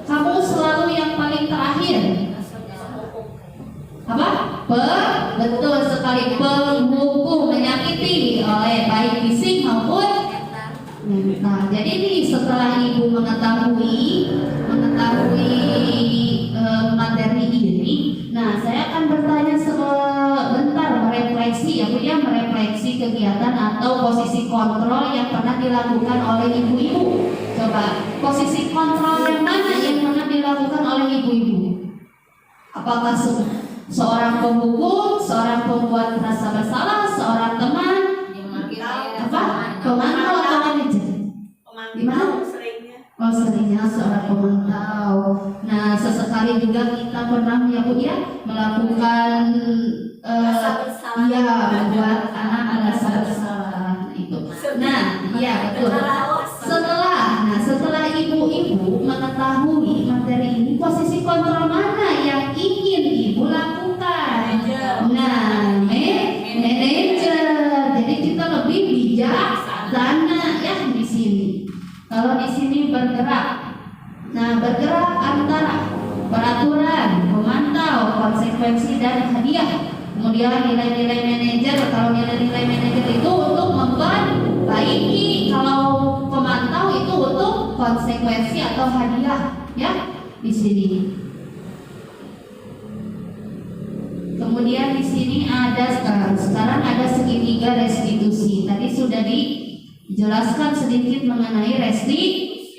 Kamu selalu yang paling terakhir. Apa? Betul sekali, penghukum, menyakiti oleh baik fisik maupun mental. Jadi ini setelah Ibu mengetahui materi ini, nah saya akan bertanya sebentar, merefleksi ya Bu ya, merefleksi kegiatan atau posisi kontrol yang pernah dilakukan oleh ibu-ibu. Coba posisi kontrol yang mana yang pernah dilakukan oleh ibu-ibu? Apakah seorang penghukum, seorang pembuat rasa bersalah, seorang teman, apa? Pemantau atau manajer? Gimana? Oh, seringnya seorang pemantau. Nah, sesekali juga kita pernah ya Bu ya melakukan membuat anak merasa bersalah itu. Nah, iya betul. Setelah ibu-ibu mengetahui materi ini, posisi kontrol mana yang ingin Ibu lakukan? Nah, manajer. Jadi kita lebih bijaksana ya di sini. Kalau di sini bergerak. Nah, bergerak antara peraturan, memantau, konsekuensi dan hadiah. Kemudian nilai-nilai manajer, kalau nilai-nilai manajer itu untuk memperbaiki, kalau pemantau itu untuk konsekuensi atau hadiah ya di sini. Kemudian di sini ada sekarang ada segitiga restitusi. Tadi sudah dijelaskan sedikit mengenai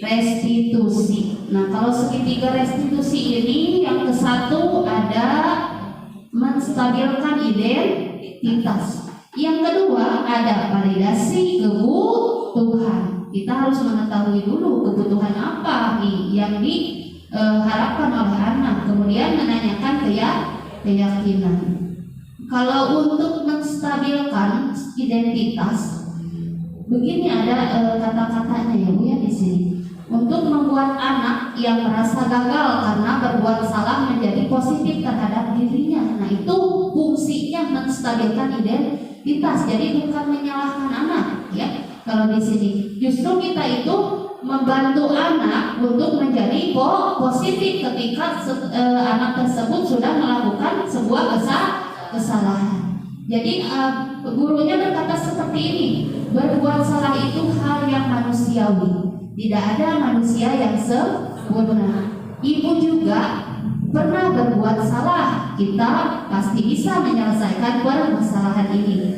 restitusi. Nah, kalau segitiga restitusi ini yang ke satu ada menstabilkan identitas. Yang kedua ada validasi kebutuhan. Kita harus mengetahui dulu kebutuhan apa yang diharapkan oleh anak. Kemudian menanyakan keyakinan. Kalau untuk menstabilkan identitas, begini ada kata-katanya ya Bu ya di sini. untuk membuat anak yang merasa gagal karena berbuat salah menjadi positif terhadap dirinya. Nah, itu fungsinya menstabilkan identitas. Jadi bukan menyalahkan anak, ya. Kalau di sini justru kita itu membantu anak untuk menjadi positif ketika anak tersebut sudah melakukan sebuah kesalahan. Jadi gurunya berkata seperti ini, berbuat salah itu hal yang manusiawi. Tidak ada manusia yang sempurna. Ibu juga pernah berbuat salah. Kita pasti bisa menyelesaikan permasalahan ini.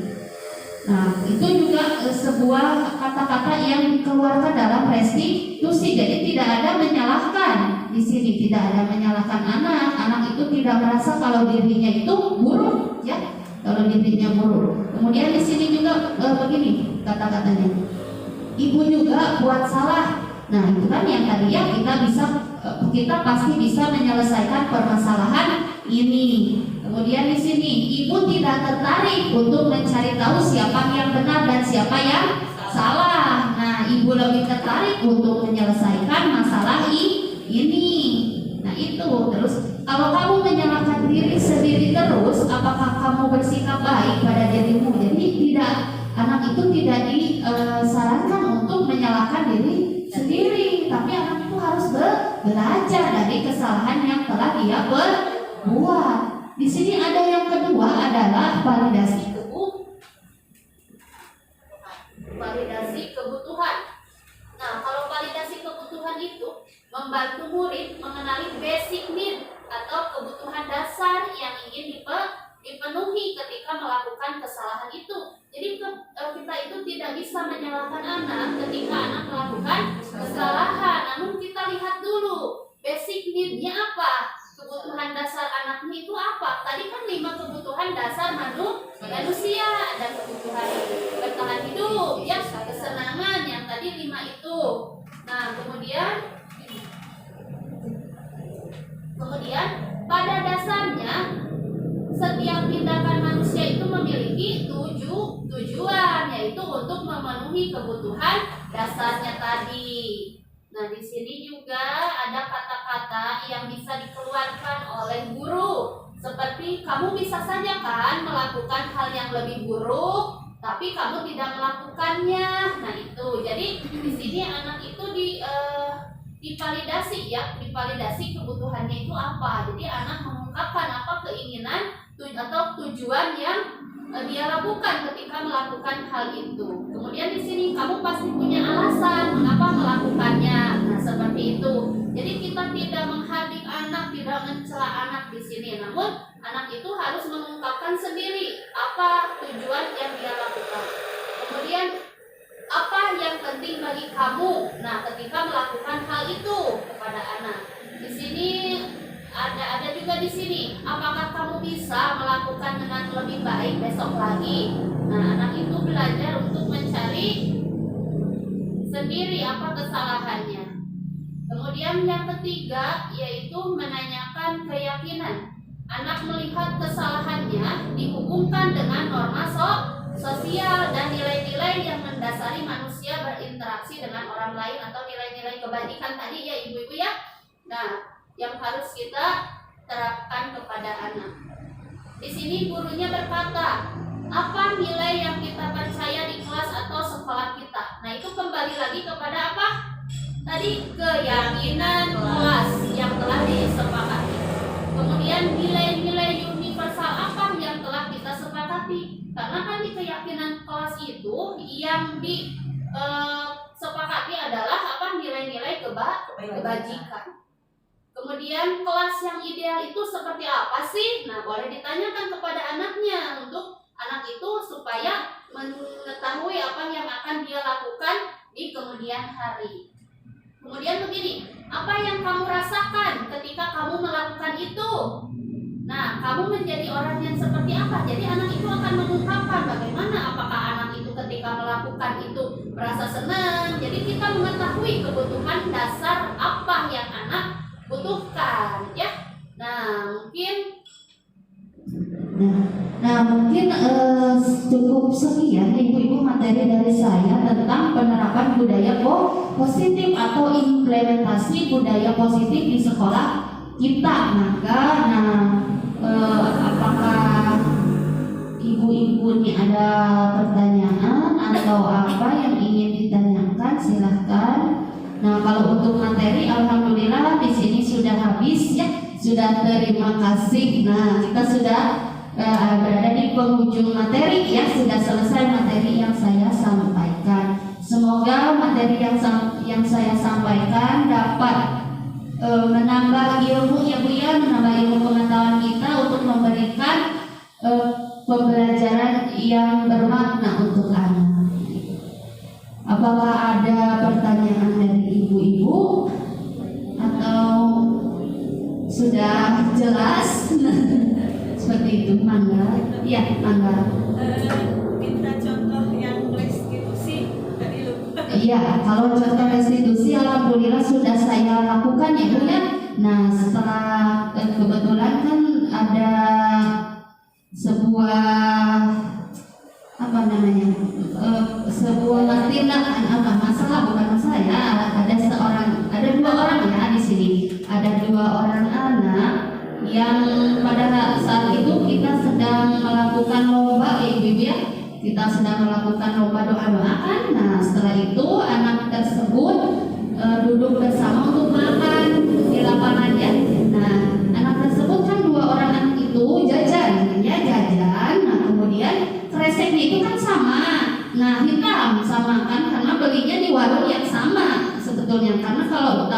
Nah, itu juga sebuah kata-kata yang dikeluarkan dalam restitusi. Jadi tidak ada menyalahkan. Di sini tidak ada menyalahkan anak. Anak itu tidak merasa kalau dirinya itu buruk, ya. Kalau dirinya buruk. Kemudian di sini juga begini kata-katanya. Ibu juga buat salah. Nah, itu kan yang tadi ya kita pasti bisa menyelesaikan permasalahan ini. Kemudian di sini ibu tidak tertarik untuk mencari tahu siapa yang benar dan siapa yang salah. Nah, ibu lebih tertarik untuk menyelesaikan masalah ini. Nah, itu terus kalau kamu menyalahkan diri sendiri terus, apakah kamu bersikap baik pada dirimu? Jadi anak itu tidak disarankan untuk menyalahkan diri sendiri, tapi anak itu harus belajar dari kesalahan yang telah dia berbuat. Di sini ada yang kedua adalah validasi kebutuhan. Nah, kalau validasi kebutuhan itu membantu murid mengenali basic need atau kebutuhan dasar yang ingin dipenuhi ketika melakukan kesalahan itu. Jadi kita itu tidak bisa menyalahkan anak ketika anak melakukan kesalahan. Namun kita lihat dulu basic need-nya apa, kebutuhan dasar anaknya itu apa. Tadi kan 5 kebutuhan dasar manusia, ada kebutuhan bertahan hidup, ya, kesenangan, yang tadi 5 itu. Nah, kemudian pada dasarnya setiap tindakan manusia itu memiliki tujuan, yaitu untuk memenuhi kebutuhan dasarnya tadi. Nah, di sini juga ada kata-kata yang bisa dikeluarkan oleh guru. Seperti kamu bisa saja kan melakukan hal yang lebih buruk, tapi kamu tidak melakukannya. Nah, itu. Jadi di sini anak itu divalidasi, ya, divalidasi kebutuhannya itu apa. Jadi anak mengungkapkan apa keinginan atau tujuan yang dia lakukan ketika melakukan hal itu. Kemudian di sini kamu pasti punya alasan mengapa melakukannya. Nah, seperti itu. Jadi kita tidak menghadik anak, tidak mencela anak di sini. Namun anak itu harus mengungkapkan sendiri apa tujuan yang dia lakukan. Kemudian apa yang penting bagi kamu. Nah, ketika melakukan hal itu kepada anak. Di sini ada juga di sini. Apakah kamu bisa melakukan dengan lebih baik besok lagi? Nah, anak itu belajar untuk mencari sendiri apa kesalahannya. Kemudian yang ketiga yaitu menanyakan keyakinan. Anak melihat kesalahannya dihubungkan dengan norma sosial dan nilai-nilai yang mendasari manusia berinteraksi dengan orang lain atau nilai-nilai kebajikan tadi, ya ibu-ibu, ya. Nah, yang harus kita terapkan kepada anak. Di sini gurunya berkata, apa nilai yang kita percaya di kelas atau sekolah kita? Nah, itu kembali lagi kepada apa? Tadi keyakinan kelas yang telah disepakati. Kemudian nilai-nilai universal apa yang telah kita sepakati? Karena kan di keyakinan kelas itu yang disepakati adalah apa? Nilai-nilai kebajikan. Kemudian kelas yang ideal itu seperti apa sih? Nah, boleh ditanyakan kepada anaknya untuk anak itu supaya mengetahui apa yang akan dia lakukan di kemudian hari. Kemudian begini, apa yang kamu rasakan ketika kamu melakukan itu? Nah, kamu menjadi orang yang seperti apa? Jadi anak itu akan mengungkapkan bagaimana, apakah anak itu ketika melakukan itu merasa senang. Jadi kita mengetahui kebutuhan dasar apa yang anak butuhkan, ya. Nah mungkin cukup sekian ibu-ibu materi dari saya tentang penerapan budaya positif atau implementasi budaya positif di sekolah kita. Apakah ibu-ibu ini ada pertanyaan atau apa yang ingin ditanyakan? Silahkan. Nah, kalau untuk materi, alhamdulillah di sini sudah habis ya. Sudah, terima kasih. Nah, kita sudah berada di penghujung materi ya. Sudah selesai materi yang saya sampaikan. Semoga materi yang saya sampaikan dapat menambah ilmu ya Bu ya, menambah ilmu pengetahuan kita untuk memberikan pembelajaran yang bermakna untuk anak. Apakah ada pertanyaan dari ibu-ibu atau sudah jelas? Seperti itu, Mangga. Iya, Mangga. Minta contoh yang restitusi tadi lupa. Iya, kalau contoh restitusi alhamdulillah sudah saya lakukan ya Bu ya. Nah, setelah kebetulan kan ada sebuah sebuah tindakan bukan masalah ya. Ada dua orang ya di sini. Ada dua orang anak yang pada saat itu kita sedang melakukan lomba ya Ibu ya. Kita sedang melakukan lomba doa-doaan. Nah, setelah itu anak tersebut duduk bersama untuk makan di lapangan ya. Nah, anak tersebut kan dua orang anak itu jajan. Nah, kemudian kreseknya itu kan sama. Nah, hitam sama kan karena belinya di warung yang sama sebetulnya. Karena kalau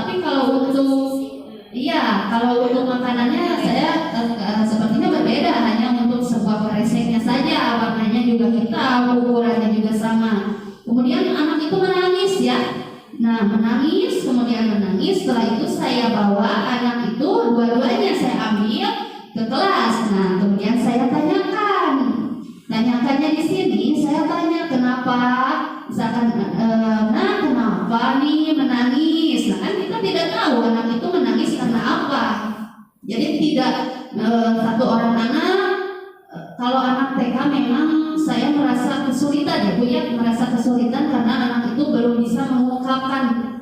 untuk makanannya saya sepertinya berbeda, hanya untuk sebuah kreseknya saja warnanya juga hitam, ukurannya juga sama. Kemudian anak itu menangis ya. Nah, kemudian menangis. Setelah itu saya bawa anak itu dua-duanya saya ambil ke kelas. Nah, kemudian saya tanyakannya di sini. Saya tanya kenapa, misalkan, kenapa nih menangis? Nah, kan kita tidak tahu anak itu menangis karena apa. Jadi tidak satu orang anak. Kalau anak TK memang saya merasa kesulitan ya Bu ya, merasa kesulitan karena anak itu belum bisa mengungkapkan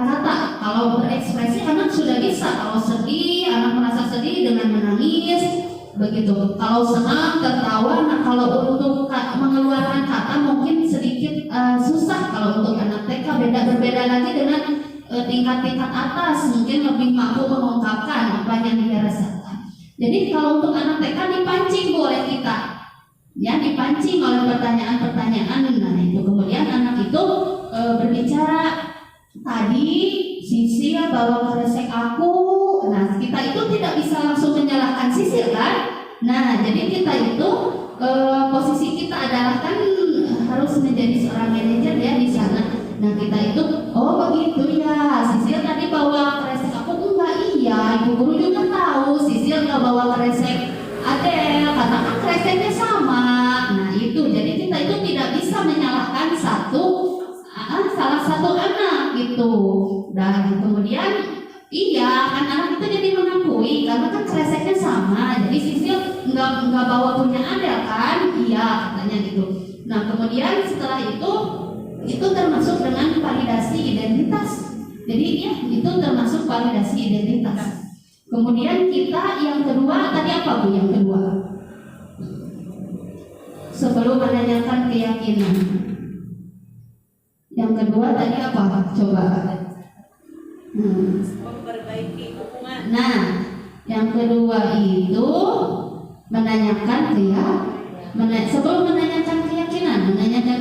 kata. Kalau berekspresi anak sudah bisa. Kalau sedih, anak merasa sedih dengan menangis, begitu. Kalau senang, tertawa. Nah, kalau untuk mengeluarkan kata mungkin sedikit susah. Kalau untuk anak TK berbeda lagi dengan tingkat-tingkat atas, mungkin lebih mampu mengungkapkan apa yang dia rasakan. Jadi kalau untuk anak TK dipancing oleh kita, ya dipancing oleh pertanyaan-pertanyaan. Nah, itu kemudian anak itu berbicara, tadi Sisil bawa kresek aku. Nah, kita itu tidak bisa langsung menyalahkan Sisil kan. Nah, jadi kita itu posisi kita adalah kan harus menjadi seorang manajer ya di sana. Nah, kita itu, oh begitu ya, Sisil tadi bawa kresek aku. Enggak, iya, ibu guru juga tahu Sisil nggak bawa kresek Adel karena kan kreseknya sama. Nah, itu jadi kita itu tidak bisa menyalahkan salah satu anak gitu. Dan kemudian iya kan anak itu jadi mengakui karena kan kreseknya sama. Jadi Sisil nggak bawa punya Adel kan? Iya, katanya gitu. Nah, kemudian setelah itu termasuk dengan validasi identitas. Jadi ya itu termasuk validasi identitas. Kemudian kita yang kedua tadi apa Bu? Yang kedua sebelum menanyakan keyakinan. Yang kedua tadi apa? Coba. Memperbaiki hubungan. Nah, yang kedua itu menanyakan sebelum menanyakan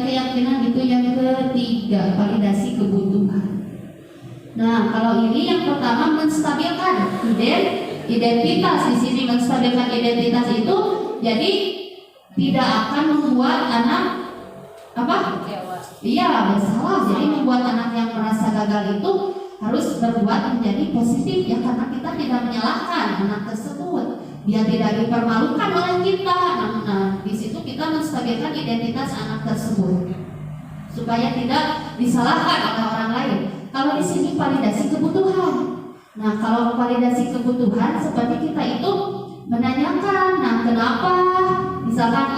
keyakinan itu yang ketiga, validasi kebutuhan. Nah, kalau ini yang pertama menstabilkan identitas. Di sini menstabilkan identitas itu jadi tidak akan membuat anak bersalah. Jadi membuat anak yang merasa gagal itu harus berbuat menjadi positif ya, karena kita tidak menyalahkan anak tersebut. Dia tidak dipermalukan oleh kita. Nah, di situ kita menstabilkan identitas anak tersebut supaya tidak disalahkan oleh orang lain. Kalau di sini validasi kebutuhan. Nah, kalau validasi kebutuhan seperti kita itu menanyakan, nah kenapa, misalkan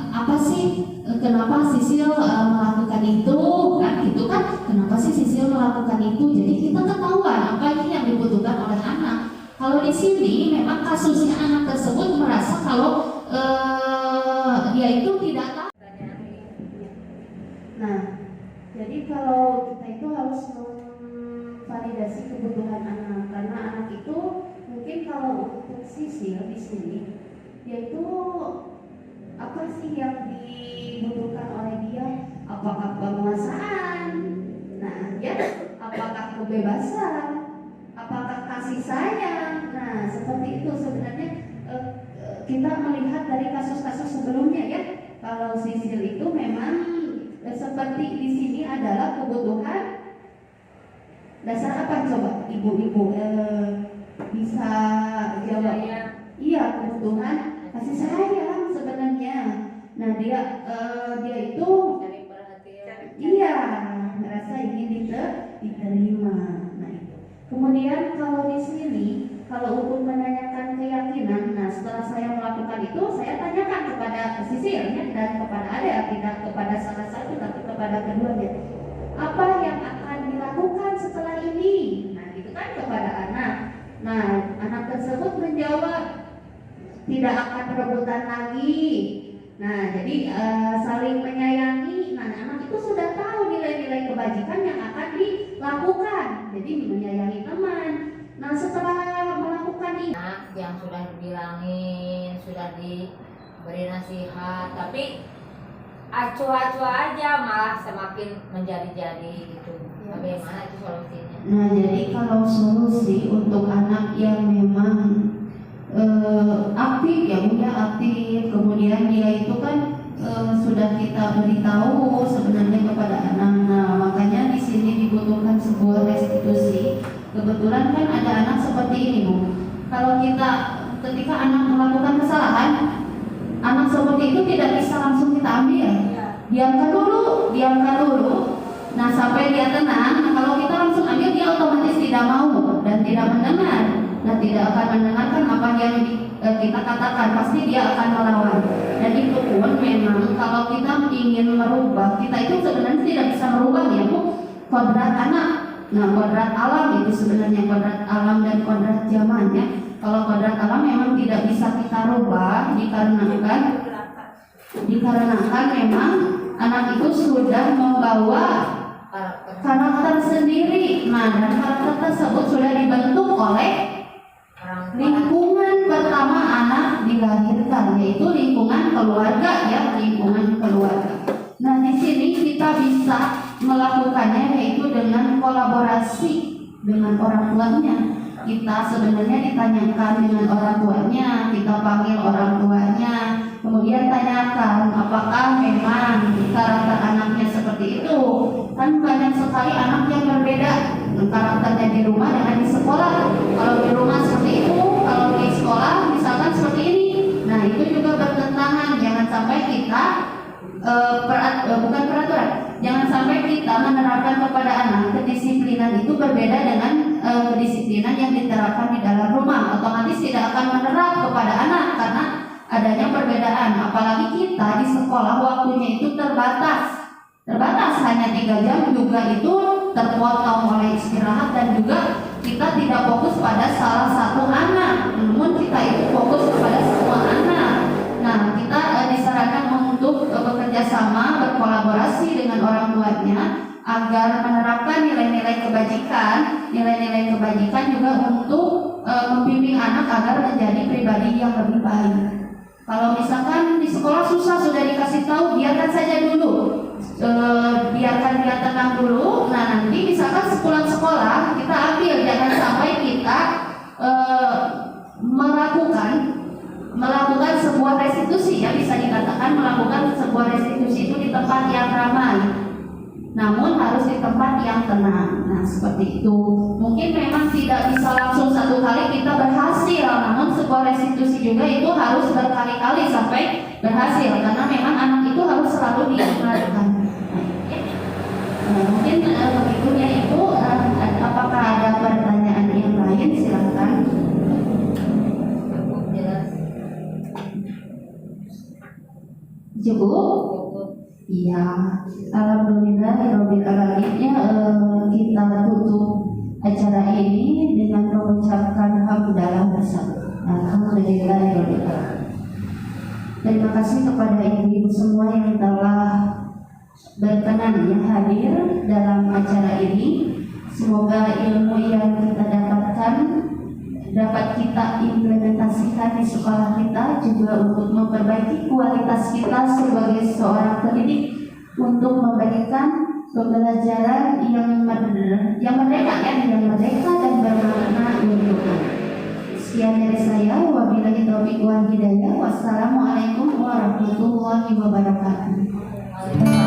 apa sih, kenapa Sisil melakukan itu, kan gitu kan di sini memang kasusnya anak tersebut merasa kalau dia itu tidak tahu. Nah, jadi kalau kita itu harus memvalidasi kebutuhan anak, karena anak itu mungkin kalau untuk sisil di sini dia itu apa sih yang dibutuhkan oleh dia? Apakah penguasaan? Nah, ya, apakah kebebasan? Apakah kasih sayang? Nah, seperti itu sebenarnya kita melihat dari kasus-kasus sebelumnya ya. Kalau sisil itu memang seperti di sini adalah kebutuhan dasar apa coba ibu-ibu bisa jawab? Iya, kebutuhan kasih sayang sebenarnya. Nah, dia itu Cari perhatian. iya merasa ingin diterima. Nah, itu. Kemudian kalau di sini kalau untuk menanyakan keyakinan, nah setelah saya melakukan itu saya tanyakan kepada sisilnya dan kepada adik, tidak kepada salah satu tapi kepada keduanya. Apa yang akan dilakukan setelah ini? Nah, itu kan kepada anak. Nah, anak tersebut menjawab tidak akan rebutan lagi. Nah, jadi saling menyayangi. Nah, anak itu sudah tahu nilai-nilai kebajikan yang akan dilakukan. Jadi menyayangi teman. Nah, setelah melakukan ini, Nah, yang sudah dibilangin, sudah diberi nasihat, tapi acuh-acuh aja malah semakin menjadi-jadi gitu. Bagaimana itu solusinya? nah jadi kalau solusi untuk anak yang memang aktif ya Bunda, aktif, kemudian dia itu kan sudah kita beritahu sebenarnya kepada anak. Nah, makanya di sini dibutuhkan sebuah restitusi. Kebetulan kan ada anak seperti ini Bu. Kalau kita ketika anak melakukan kesalahan, anak seperti itu tidak bisa langsung kita ambil. Diamkan dulu. Nah, sampai dia tenang. Nah, kalau kita langsung ambil, dia otomatis tidak mau dan tidak mendengar. Nah, tidak akan mendengarkan apa yang kita katakan. Pasti dia akan melawan. Dan itu pun memang kalau kita ingin merubah, kita itu sebenarnya tidak bisa merubah ya Bu, kodrat anak. Nah, kodrat alam itu sebenarnya kodrat alam dan kodrat zamannya. Kalau kodrat alam memang tidak bisa kita rubah dikarenakan memang anak itu sudah membawa karakter sendiri. Nah, dan karakter tersebut sudah dibentuk oleh lingkungan pertama anak dilahirkan, yaitu lingkungan keluarga ya, lingkungan keluarga. Nah, di sini kita bisa melakukannya yaitu dengan kolaborasi dengan orang tuanya. Kita sebenarnya ditanyakan dengan orang tuanya, kita panggil orang tuanya, kemudian tanyakan apakah memang karakter anaknya seperti itu. Kan banyak sekali anak yang berbeda karakternya di rumah dengan di sekolah. Kalau di rumah seperti itu, kalau di sekolah misalkan seperti ini. Nah, itu juga bertentangan. Jangan sampai kita bukan peraturan. Jangan sampai kita menerapkan kepada anak kedisiplinan itu berbeda dengan kedisiplinan yang diterapkan di dalam rumah. Otomatis tidak akan menerap kepada anak karena adanya perbedaan. Apalagi kita di sekolah waktunya itu terbatas hanya 3 jam, juga itu terpotong oleh istirahat dan juga kita tidak fokus pada salah satu anak, namun kita itu fokus kepada semua anak. Nah, kita disarankan untuk bekerja sama, berkolaborasi dengan orang tuanya agar menerapkan nilai-nilai kebajikan juga untuk membimbing anak agar menjadi pribadi yang lebih baik. Kalau misalkan di sekolah susah sudah dikasih tahu, biarkan saja dulu, biarkan dia tenang dulu. Nah, nanti misalkan sepulang sekolah kita ambil, jangan sampai kita melakukan sebuah restitusi ya, bisa dikatakan melakukan sebuah restitusi itu di tempat yang ramai, namun harus di tempat yang tenang. Nah, seperti itu. Mungkin memang tidak bisa langsung satu kali kita berhasil, namun sebuah restitusi juga itu harus berkali-kali sampai berhasil, karena memang anak itu harus selalu diingatkan. Mungkin begitu ya Ibu. Apakah ada pertanyaan yang lain? Silakan. Cukup? Iya. Alhamdulillah Robbil Alamin ya, kita tutup acara ini dengan mengucapkan hamdalah bersama. Alhamdulillah. Terima kasih kepada ibu-ibu semua yang telah berkenan yang hadir dalam acara ini. Semoga ilmu yang kita dapatkan dapat kita implementasikan di sekolah kita, juga untuk memperbaiki kualitas kita sebagai seorang pendidik, untuk memberikan pembelajaran yang merdeka dan bermakna untuknya. Sekian dari saya, wabillahi taufiq wal hidayah. Wassalamualaikum warahmatullahi wabarakatuh.